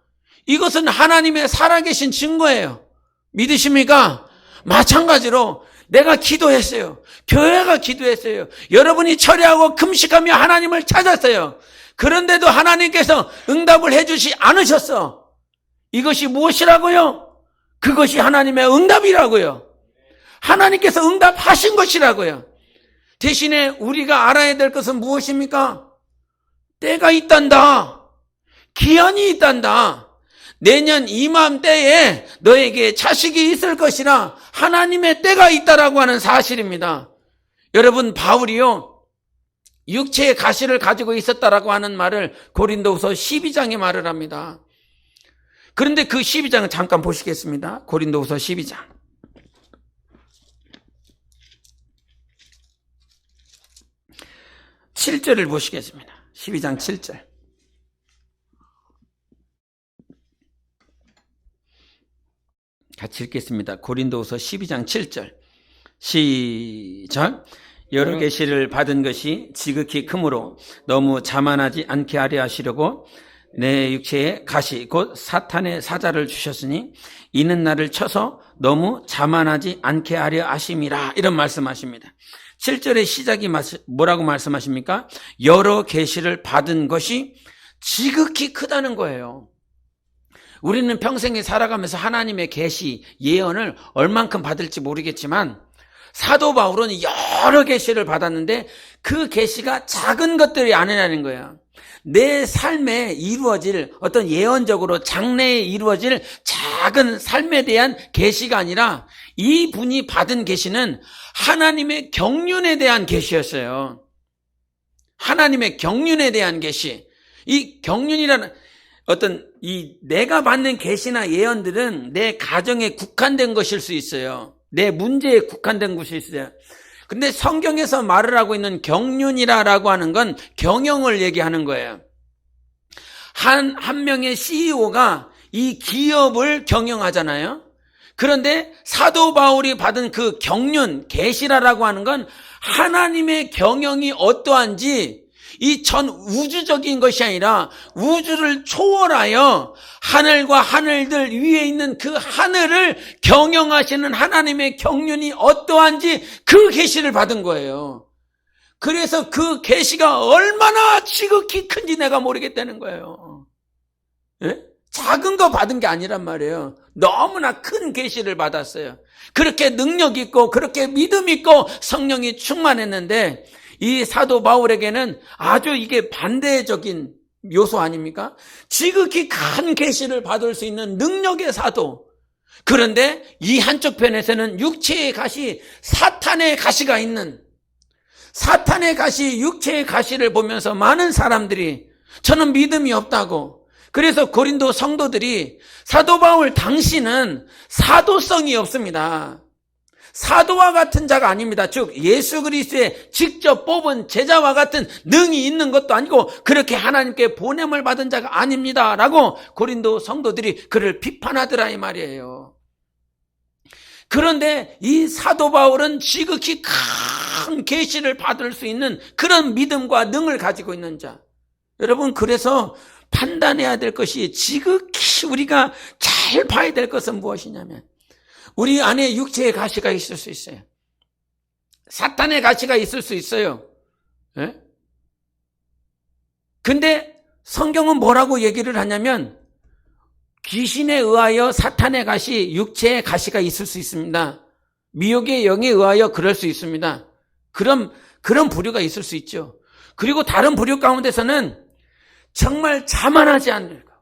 이것은 하나님의 살아계신 증거예요. 믿으십니까? 마찬가지로 내가 기도했어요. 교회가 기도했어요. 여러분이 철회하고 금식하며 하나님을 찾았어요. 그런데도 하나님께서 응답을 해주지 않으셨어. 이것이 무엇이라고요? 그것이 하나님의 응답이라고요. 하나님께서 응답하신 것이라고요. 대신에 우리가 알아야 될 것은 무엇입니까? 때가 있단다. 기한이 있단다. 내년 이맘때에 너에게 자식이 있을 것이라 하나님의 때가 있다라고 하는 사실입니다. 여러분, 바울이요, 육체의 가시를 가지고 있었다라고 하는 말을 고린도후서 12장에 말을 합니다. 그런데 그 12장을 잠깐 보시겠습니다. 고린도후서 12장. 7절을 보시겠습니다. 12장 7절. 같이 읽겠습니다. 고린도후서 12장 7절. 시작. 여러 계시를 받은 것이 지극히 크므로 너무 자만하지 않게 하려 하시려고 내 육체에 가시 곧 사탄의 사자를 주셨으니 이는 나를 쳐서 너무 자만하지 않게 하려 하심이라. 이런 말씀하십니다. 7절의 시작이 뭐라고 말씀하십니까? 여러 계시를 받은 것이 지극히 크다는 거예요. 우리는 평생에 살아가면서 하나님의 계시, 예언을 얼만큼 받을지 모르겠지만 사도 바울은 여러 계시를 받았는데 그 계시가 작은 것들이 아니라는 거예요. 내 삶에 이루어질 어떤 예언적으로 장래에 이루어질 작은 삶에 대한 계시가 아니라 이분이 받은 계시는 하나님의 경륜에 대한 계시였어요. 하나님의 경륜에 대한 계시. 이 경륜이라는 어떤 이 내가 받는 계시나 예언들은 내 가정에 국한된 것일 수 있어요. 내 문제에 국한된 것이 있어요. 근데 성경에서 말을 하고 있는 경륜이라고 하는 건 경영을 얘기하는 거예요. 한 명의 CEO가 이 기업을 경영하잖아요. 그런데 사도 바울이 받은 그 경륜, 계시라라고 하는 건 하나님의 경영이 어떠한지 이 전 우주적인 것이 아니라 우주를 초월하여 하늘과 하늘들 위에 있는 그 하늘을 경영하시는 하나님의 경륜이 어떠한지 그 계시를 받은 거예요. 그래서 그 계시가 얼마나 지극히 큰지 내가 모르겠다는 거예요. 예? 작은 거 받은 게 아니란 말이에요. 너무나 큰 계시를 받았어요. 그렇게 능력 있고 그렇게 믿음 있고 성령이 충만했는데 이 사도 바울에게는 아주 이게 반대적인 요소 아닙니까? 지극히 큰 계시를 받을 수 있는 능력의 사도. 그런데 이 한쪽 편에서는 육체의 가시, 사탄의 가시가 있는, 사탄의 가시, 육체의 가시를 보면서 많은 사람들이 저는 믿음이 없다고. 그래서 고린도 성도들이 사도 바울 당신은 사도성이 없습니다. 사도와 같은 자가 아닙니다. 즉 예수 그리스도의 직접 뽑은 제자와 같은 능이 있는 것도 아니고 그렇게 하나님께 보냄을 받은 자가 아닙니다 라고 고린도 성도들이 그를 비판하더라 이 말이에요. 그런데 이 사도 바울은 지극히 큰 계시를 받을 수 있는 그런 믿음과 능을 가지고 있는 자. 여러분, 그래서 판단해야 될 것이 지극히 우리가 잘 봐야 될 것은 무엇이냐면 우리 안에 육체의 가시가 있을 수 있어요. 사탄의 가시가 있을 수 있어요. 예? 근데 성경은 뭐라고 얘기를 하냐면 귀신에 의하여 사탄의 가시, 육체의 가시가 있을 수 있습니다. 미혹의 영에 의하여 그럴 수 있습니다. 그런 부류가 있을 수 있죠. 그리고 다른 부류 가운데서는 정말 자만하지 않으려고,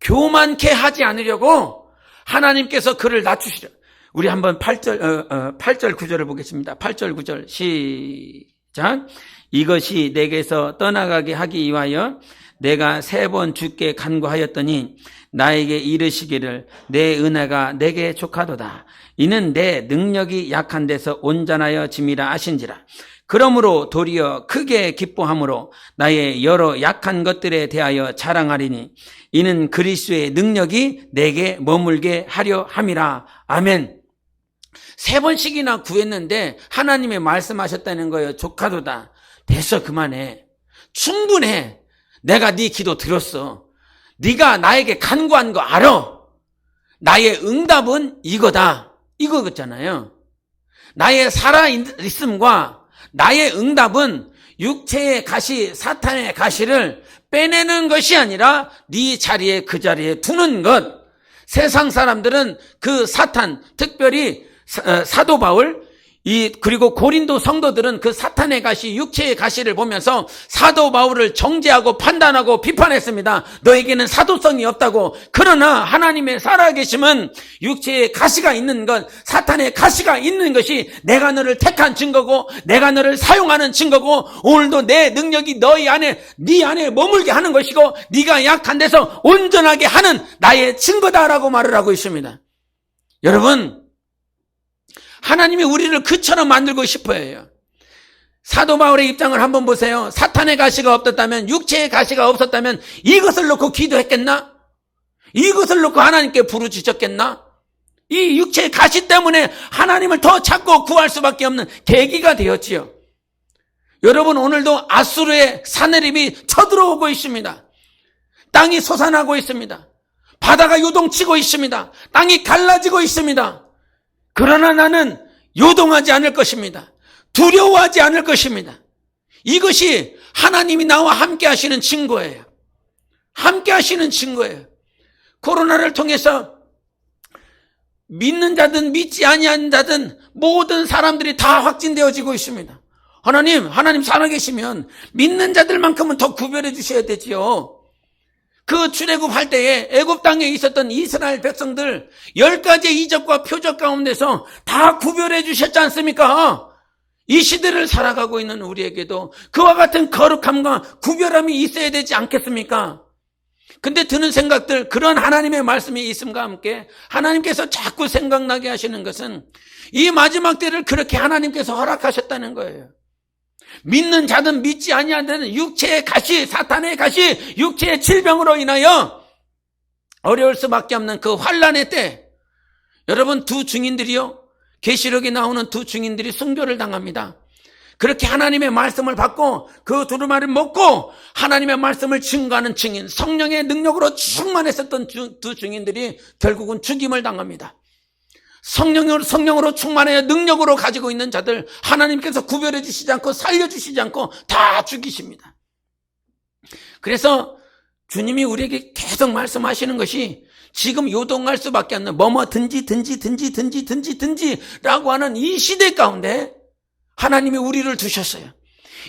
교만케 하지 않으려고 하나님께서 그를 낮추시려. 우리 한번 8절 9절을 보겠습니다. 8절 9절 시작. 이것이 내게서 떠나가게 하기 위하여 내가 3번 주께 간구하였더니 나에게 이르시기를 내 은혜가 내게 족하도다. 이는 내 능력이 약한 데서 온전하여 짐이라 하신지라. 그러므로 도리어 크게 기뻐함으로 나의 여러 약한 것들에 대하여 자랑하리니 이는 그리스도의 능력이 내게 머물게 하려 함이라. 아멘. 3번씩이나 구했는데 하나님이 말씀하셨다는 거예요. 조카도다. 됐어, 그만해. 충분해. 내가 네 기도 들었어. 네가 나에게 간구한 거 알아. 나의 응답은 이거다. 이거였잖아요. 나의 살아있음과 나의 응답은 육체의 가시, 사탄의 가시를 빼내는 것이 아니라 네 자리에 그 자리에 두는 것. 세상 사람들은 그 사탄, 특별히 사도 바울, 그리고 고린도 성도들은 그 사탄의 가시, 육체의 가시를 보면서 사도 바울을 정죄하고 판단하고 비판했습니다. 너에게는 사도성이 없다고. 그러나 하나님의 살아계심은 육체의 가시가 있는 것, 사탄의 가시가 있는 것이 내가 너를 택한 증거고, 내가 너를 사용하는 증거고, 오늘도 내 능력이 네 안에 머물게 하는 것이고, 네가 약한 데서 온전하게 하는 나의 증거다라고 말을 하고 있습니다. 여러분, 하나님이 우리를 그처럼 만들고 싶어 해요. 사도 바울의 입장을 한번 보세요. 사탄의 가시가 없었다면, 육체의 가시가 없었다면 이것을 놓고 기도했겠나? 이것을 놓고 하나님께 부르짖었겠나? 이 육체의 가시 때문에 하나님을 더 찾고 구할 수밖에 없는 계기가 되었지요. 여러분, 오늘도 아수르의 산헤립이 쳐들어오고 있습니다. 땅이 솟아나고 있습니다. 바다가 요동치고 있습니다. 땅이 갈라지고 있습니다. 그러나 나는 요동하지 않을 것입니다. 두려워하지 않을 것입니다. 이것이 하나님이 나와 함께 하시는 증거예요. 함께 하시는 증거예요. 코로나를 통해서 믿는 자든 믿지 아니하는 자든 모든 사람들이 다 확진되어지고 있습니다. 하나님 살아계시면 믿는 자들만큼은 더 구별해 주셔야 되지요. 그 출애굽할 때에 애굽 땅에 있었던 이스라엘 백성들 10가지의 이적과 표적 가운데서 다 구별해 주셨지 않습니까? 이 시대를 살아가고 있는 우리에게도 그와 같은 거룩함과 구별함이 있어야 되지 않겠습니까? 근데 드는 생각들, 그런 하나님의 말씀이 있음과 함께 하나님께서 자꾸 생각나게 하시는 것은 이 마지막 때를 그렇게 하나님께서 허락하셨다는 거예요. 믿는 자든 믿지 아니하는 육체의 가시, 사탄의 가시, 육체의 질병으로 인하여 어려울 수밖에 없는 그 환난의 때, 여러분, 두 증인들이요, 계시록에 나오는 두 증인들이 순교를 당합니다. 그렇게 하나님의 말씀을 받고 그 두루마리를 먹고 하나님의 말씀을 증거하는 증인, 성령의 능력으로 충만했었던 두 증인들이 결국은 죽임을 당합니다. 성령으로 충만하여 능력으로 가지고 있는 자들 하나님께서 구별해 주시지 않고 살려주시지 않고 다 죽이십니다. 그래서 주님이 우리에게 계속 말씀하시는 것이 지금 요동할 수밖에 없는 뭐든지 라고 하는 이 시대 가운데 하나님이 우리를 두셨어요.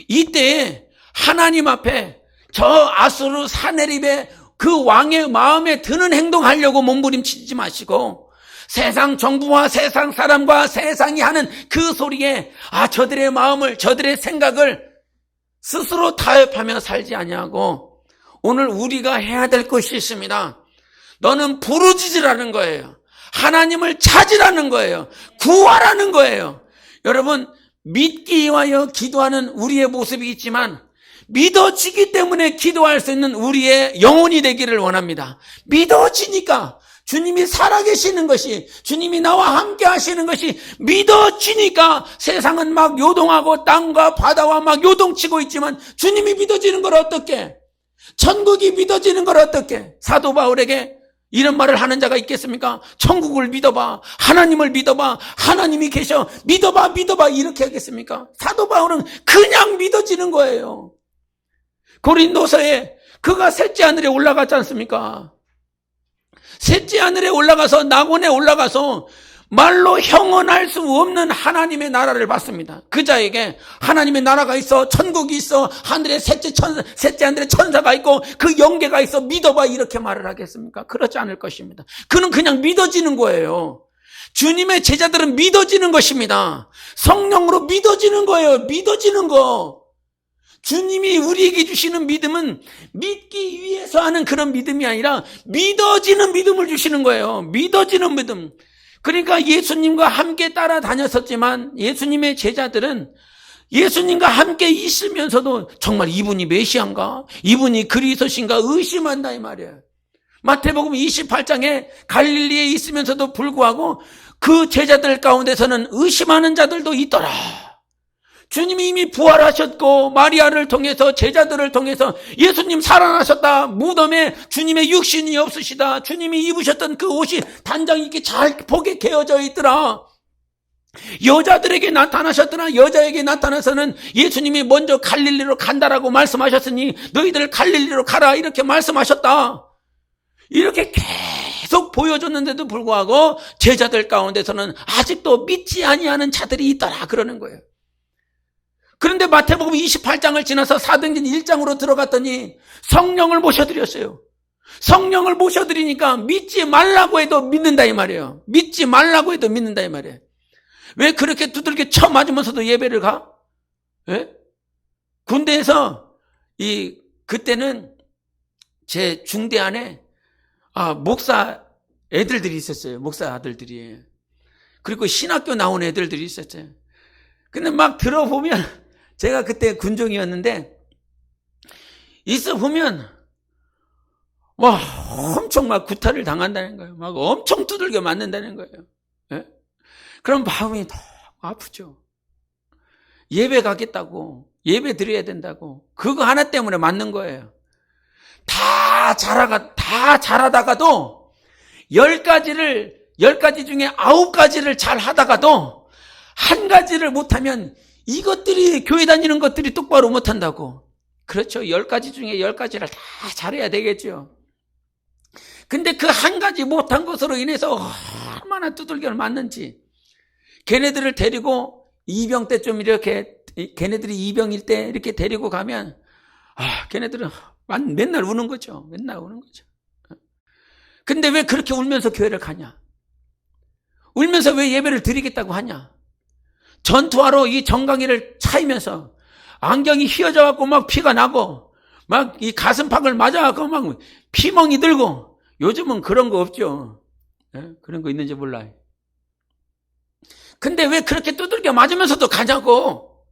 이때에 하나님 앞에 저 아수르 산헤립의 그 왕의 마음에 드는 행동하려고 몸부림치지 마시고 세상 정부와 세상 사람과 세상이 하는 그 소리에 저들의 마음을, 저들의 생각을 스스로 타협하며 살지 아니하고 오늘 우리가 해야 될 것이 있습니다. 너는 부르짖으라는 거예요. 하나님을 찾으라는 거예요. 구하라는 거예요. 여러분, 믿기 위하여 기도하는 우리의 모습이 있지만 믿어지기 때문에 기도할 수 있는 우리의 영혼이 되기를 원합니다. 믿어지니까, 주님이 살아계시는 것이, 주님이 나와 함께 하시는 것이 믿어지니까 세상은 막 요동하고 땅과 바다와 막 요동치고 있지만 주님이 믿어지는 걸 어떻게, 천국이 믿어지는 걸 어떻게, 사도 바울에게 이런 말을 하는 자가 있겠습니까? 천국을 믿어봐, 하나님을 믿어봐, 하나님이 계셔, 믿어봐 이렇게 하겠습니까? 사도 바울은 그냥 믿어지는 거예요. 고린도서에 그가 셋째 하늘에 올라갔지 않습니까? 셋째 하늘에 올라가서, 낙원에 올라가서 말로 형언할 수 없는 하나님의 나라를 봤습니다. 그 자에게 하나님의 나라가 있어, 천국이 있어, 하늘에 셋째 하늘에 천사가 있고 그 영계가 있어, 믿어봐 이렇게 말을 하겠습니까? 그렇지 않을 것입니다. 그는 그냥 믿어지는 거예요. 주님의 제자들은 믿어지는 것입니다. 성령으로 믿어지는 거예요. 믿어지는 거. 주님이 우리에게 주시는 믿음은 믿기 위해서 하는 그런 믿음이 아니라 믿어지는 믿음을 주시는 거예요. 믿어지는 믿음. 그러니까 예수님과 함께 따라다녔었지만 예수님의 제자들은 예수님과 함께 있으면서도 정말 이분이 메시아인가? 이분이 그리스도신가? 의심한다 이 말이에요. 마태복음 28장에 갈릴리에 있으면서도 불구하고 그 제자들 가운데서는 의심하는 자들도 있더라. 주님이 이미 부활하셨고 마리아를 통해서, 제자들을 통해서 예수님 살아나셨다, 무덤에 주님의 육신이 없으시다, 주님이 입으셨던 그 옷이 단장 있게 잘 복에 개어져 있더라, 여자들에게 나타나셨더라, 여자에게 나타나서는 예수님이 먼저 갈릴리로 간다라고 말씀하셨으니 너희들 갈릴리로 가라 이렇게 말씀하셨다. 이렇게 계속 보여줬는데도 불구하고 제자들 가운데서는 아직도 믿지 아니하는 자들이 있더라 그러는 거예요. 그런데 마태복음 28장을 지나서 사도행전 1장으로 들어갔더니 성령을 모셔드렸어요. 성령을 모셔드리니까 믿지 말라고 해도 믿는다 이 말이에요. 믿지 말라고 해도 믿는다 이 말이에요. 왜 그렇게 두들겨 쳐 맞으면서도 예배를 가? 예? 군대에서 그때는 제 중대 안에 목사 애들들이 있었어요. 목사 아들들이. 그리고 신학교 나온 애들들이 있었어요. 근데 막 들어보면 제가 그때 군종이었는데 있어 보면 와 엄청 막 구타를 당한다는 거예요. 막 엄청 두들겨 맞는다는 거예요. 예? 그럼 마음이 너무 아프죠. 예배 가겠다고, 예배 드려야 된다고, 그거 하나 때문에 맞는 거예요. 다 잘하다가도 10가지 중에 9가지를 잘 하다가도 한 가지를 못하면 이것들이 교회 다니는 것들이 똑바로 못한다고. 그렇죠. 10가지 중에 10가지를 다 잘해야 되겠죠. 근데 그 한 가지 못한 것으로 인해서 얼마나 두들겨를 맞는지. 걔네들을 데리고 이병 때 좀 이렇게, 걔네들이 이병일 때 이렇게 데리고 가면 걔네들은 맨날 우는 거죠. 맨날 우는 거죠. 근데 왜 그렇게 울면서 교회를 가냐? 울면서 왜 예배를 드리겠다고 하냐? 전투하러 이 정강이를 차이면서 안경이 휘어져 갖고 막 피가 나고 막 이 가슴팍을 맞아 갖고 막 피멍이 들고. 요즘은 그런 거 없죠. 그런 거 있는지 몰라요. 근데 왜 그렇게 두들겨 맞으면서도 가냐고.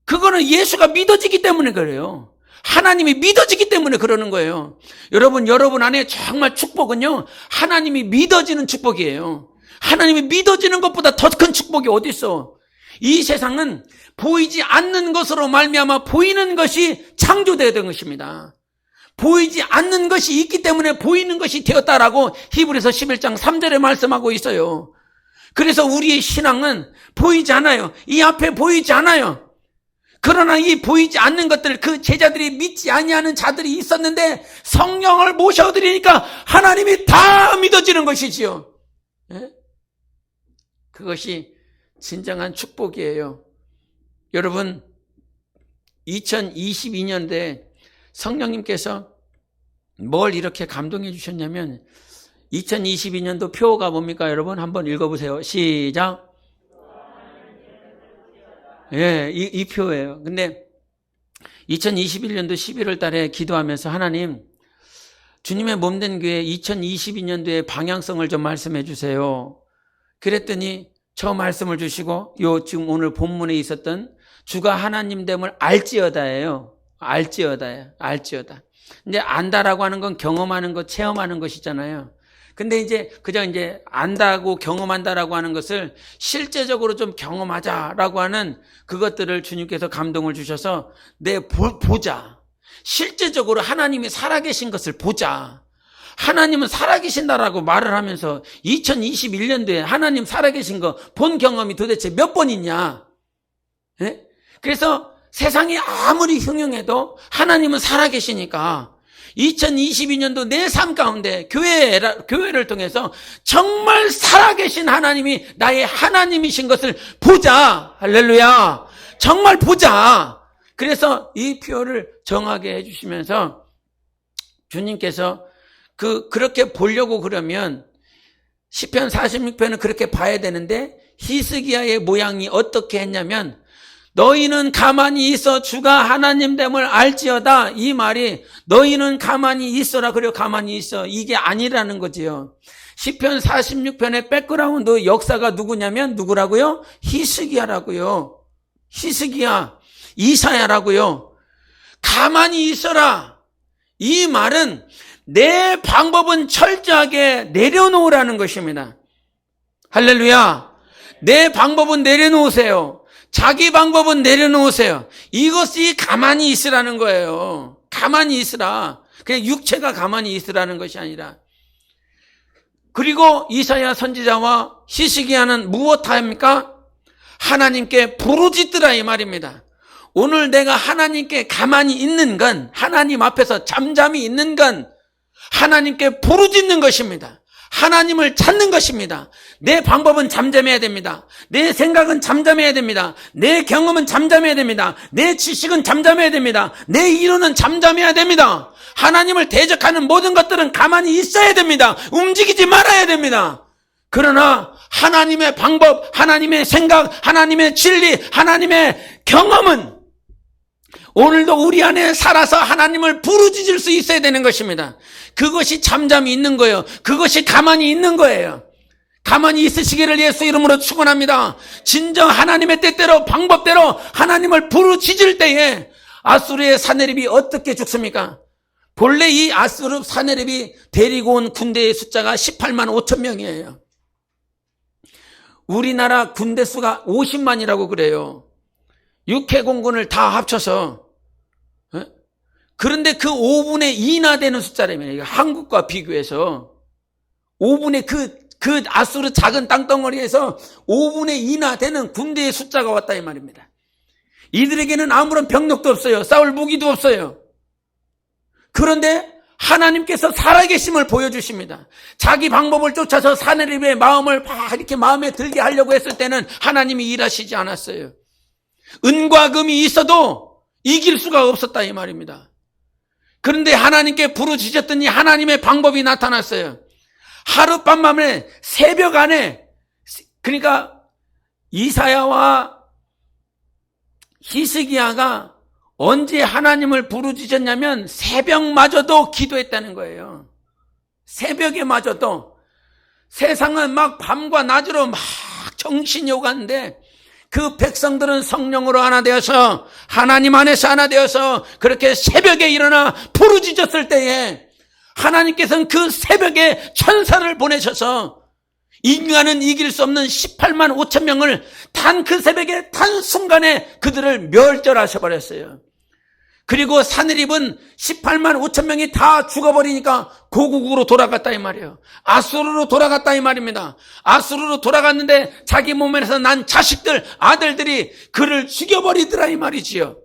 그거는 예수가 믿어지기 때문에 그래요. 하나님이 믿어지기 때문에 그러는 거예요. 여러분 안에 정말 축복은요, 하나님이 믿어지는 축복이에요. 하나님이 믿어지는 것보다 더 큰 축복이 어디 있어? 이 세상은 보이지 않는 것으로 말미암아 보이는 것이 창조되었던 것입니다. 보이지 않는 것이 있기 때문에 보이는 것이 되었다라고 히브리서 11장 3절에 말씀하고 있어요. 그래서 우리의 신앙은 보이지 않아요. 이 앞에 보이지 않아요. 그러나 이 보이지 않는 것들, 그 제자들이 믿지 아니하는 자들이 있었는데 성령을 모셔드리니까 하나님이 다 믿어지는 것이지요. 그것이 진정한 축복이에요. 여러분, 2022년도에 성령님께서 뭘 이렇게 감동해 주셨냐면 2022년도 표가 뭡니까? 여러분 한번 읽어보세요. 시작. 이 표예요. 근데 2021년도 11월 달에 기도하면서 하나님, 주님의 몸된 교회 2022년도의 방향성을 좀 말씀해 주세요. 그랬더니 저 말씀을 주시고 지금 오늘 본문에 있었던 주가 하나님됨을 알지어다예요. 알지어다예요. 알지어다. 근데 안다라고 하는 건 경험하는 것, 체험하는 것이잖아요. 근데 그냥 안다고 경험한다라고 하는 것을 실제적으로 좀 경험하자라고 하는 그것들을 주님께서 감동을 주셔서 보자. 실제적으로 하나님이 살아계신 것을 보자. 하나님은 살아계신다라고 말을 하면서 2021년도에 하나님 살아계신 거 본 경험이 도대체 몇 번 있냐? 네? 그래서 세상이 아무리 흉흉해도 하나님은 살아계시니까 2022년도 내 삶 가운데 교회를 통해서 정말 살아계신 하나님이 나의 하나님이신 것을 보자. 할렐루야. 정말 보자. 그래서 이 표를 정하게 해주시면서 주님께서 그렇게 보려고 그러면 시편 46편은 그렇게 봐야 되는데 히스기야의 모양이 어떻게 했냐면 너희는 가만히 있어 주가 하나님됨을 알지어다. 이 말이 너희는 가만히 있어라. 그리고 가만히 있어. 이게 아니라는 거지요. 시편 46편의 백그라운드 역사가 누구냐면 누구라고요? 히스기야라고요. 히스기야, 이사야라고요. 가만히 있어라. 이 말은 내 방법은 철저하게 내려놓으라는 것입니다. 할렐루야. 내 방법은 내려놓으세요. 자기 방법은 내려놓으세요. 이것이 가만히 있으라는 거예요. 가만히 있으라. 그냥 육체가 가만히 있으라는 것이 아니라. 그리고 이사야 선지자와 히스기야는 무엇합니까? 하나님께 부르짖더라 이 말입니다. 오늘 내가 하나님께 가만히 있는 건, 하나님 앞에서 잠잠히 있는 건, 하나님께 부르짖는 것입니다. 하나님을 찾는 것입니다. 내 방법은 잠잠해야 됩니다. 내 생각은 잠잠해야 됩니다. 내 경험은 잠잠해야 됩니다. 내 지식은 잠잠해야 됩니다. 내 이론은 잠잠해야 됩니다. 하나님을 대적하는 모든 것들은 가만히 있어야 됩니다. 움직이지 말아야 됩니다. 그러나 하나님의 방법, 하나님의 생각, 하나님의 진리, 하나님의 경험은 오늘도 우리 안에 살아서 하나님을 부르짖을 수 있어야 되는 것입니다. 그것이 잠잠히 있는 거예요. 그것이 가만히 있는 거예요. 가만히 있으시기를 예수 이름으로 축원합니다. 진정 하나님의 뜻대로 방법대로 하나님을 부르짖을 때에 아수르의 사내립이 어떻게 죽습니까? 본래 이 아수르 사내립이 데리고 온 군대의 숫자가 18만 5천 명이에요. 우리나라 군대 수가 50만이라고 그래요. 육해공군을 다 합쳐서. 그런데 그 5분의 2나 되는 숫자라면 한국과 비교해서 5분의 그 아수르 작은 땅덩어리에서 5분의 2나 되는 군대의 숫자가 왔다 이 말입니다. 이들에게는 아무런 병력도 없어요. 싸울 무기도 없어요. 그런데 하나님께서 살아계심을 보여주십니다. 자기 방법을 쫓아서 사내립의 마음을 막 이렇게 마음에 들게 하려고 했을 때는 하나님이 일하시지 않았어요. 은과 금이 있어도 이길 수가 없었다 이 말입니다. 그런데 하나님께 부르짖었더니 하나님의 방법이 나타났어요. 하룻밤만에 새벽 안에, 그러니까 이사야와 히스기야가 언제 하나님을 부르짖었냐면 새벽마저도 기도했다는 거예요. 새벽에마저도. 세상은 막 밤과 낮으로 막 정신이 오갔는데 그 백성들은 성령으로 하나 되어서 하나님 안에서 하나 되어서 그렇게 새벽에 일어나 부르짖었을 때에 하나님께서는 그 새벽에 천사를 보내셔서 인간은 이길 수 없는 18만 5천 명을 단 그 새벽에 단 순간에 그들을 멸절하셔버렸어요. 그리고 사내립은 18만 5천 명이 다 죽어버리니까 고국으로 돌아갔다 이 말이에요. 아수르로 돌아갔다 이 말입니다. 아수르로 돌아갔는데 자기 몸에서 난 자식들, 아들들이 그를 죽여버리더라 이 말이지요.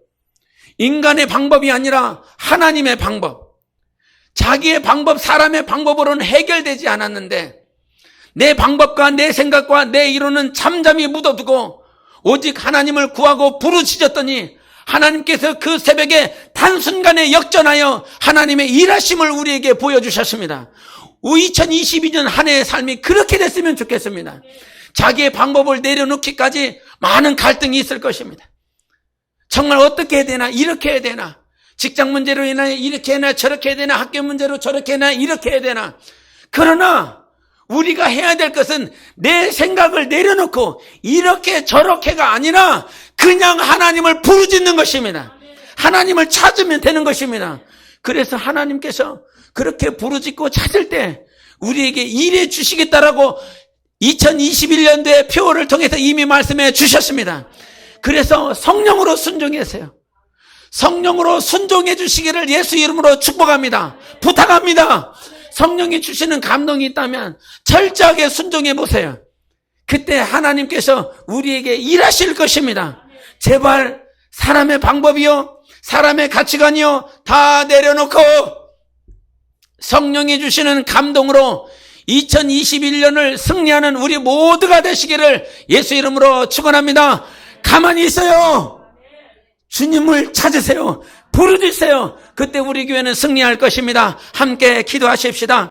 인간의 방법이 아니라 하나님의 방법. 자기의 방법, 사람의 방법으로는 해결되지 않았는데 내 방법과 내 생각과 내 이론은 잠잠히 묻어두고 오직 하나님을 구하고 부르짖었더니 하나님께서 그 새벽에 단순간에 역전하여 하나님의 일하심을 우리에게 보여주셨습니다. 2022년 한 해의 삶이 그렇게 됐으면 좋겠습니다. 자기의 방법을 내려놓기까지 많은 갈등이 있을 것입니다. 정말 어떻게 해야 되나, 이렇게 해야 되나, 직장 문제로 인하여 이렇게 해야 되나, 저렇게 해야 되나, 학교 문제로 저렇게 해야 되나, 이렇게 해야 되나. 그러나 우리가 해야 될 것은 내 생각을 내려놓고 이렇게 저렇게가 아니라 그냥 하나님을 부르짖는 것입니다. 하나님을 찾으면 되는 것입니다. 그래서 하나님께서 그렇게 부르짖고 찾을 때 우리에게 일해 주시겠다라고 2021년도에 표를 통해서 이미 말씀해 주셨습니다. 그래서 성령으로 순종하세요. 성령으로 순종해 주시기를 예수 이름으로 축복합니다. 부탁합니다. 성령이 주시는 감동이 있다면 철저하게 순종해 보세요. 그때 하나님께서 우리에게 일하실 것입니다. 제발 사람의 방법이요, 사람의 가치관이요 다 내려놓고 성령이 주시는 감동으로 2021년을 승리하는 우리 모두가 되시기를 예수 이름으로 축원합니다. 가만히 있어요. 주님을 찾으세요. 부르짖으세요. 그때 우리 교회는 승리할 것입니다. 함께 기도하십시다.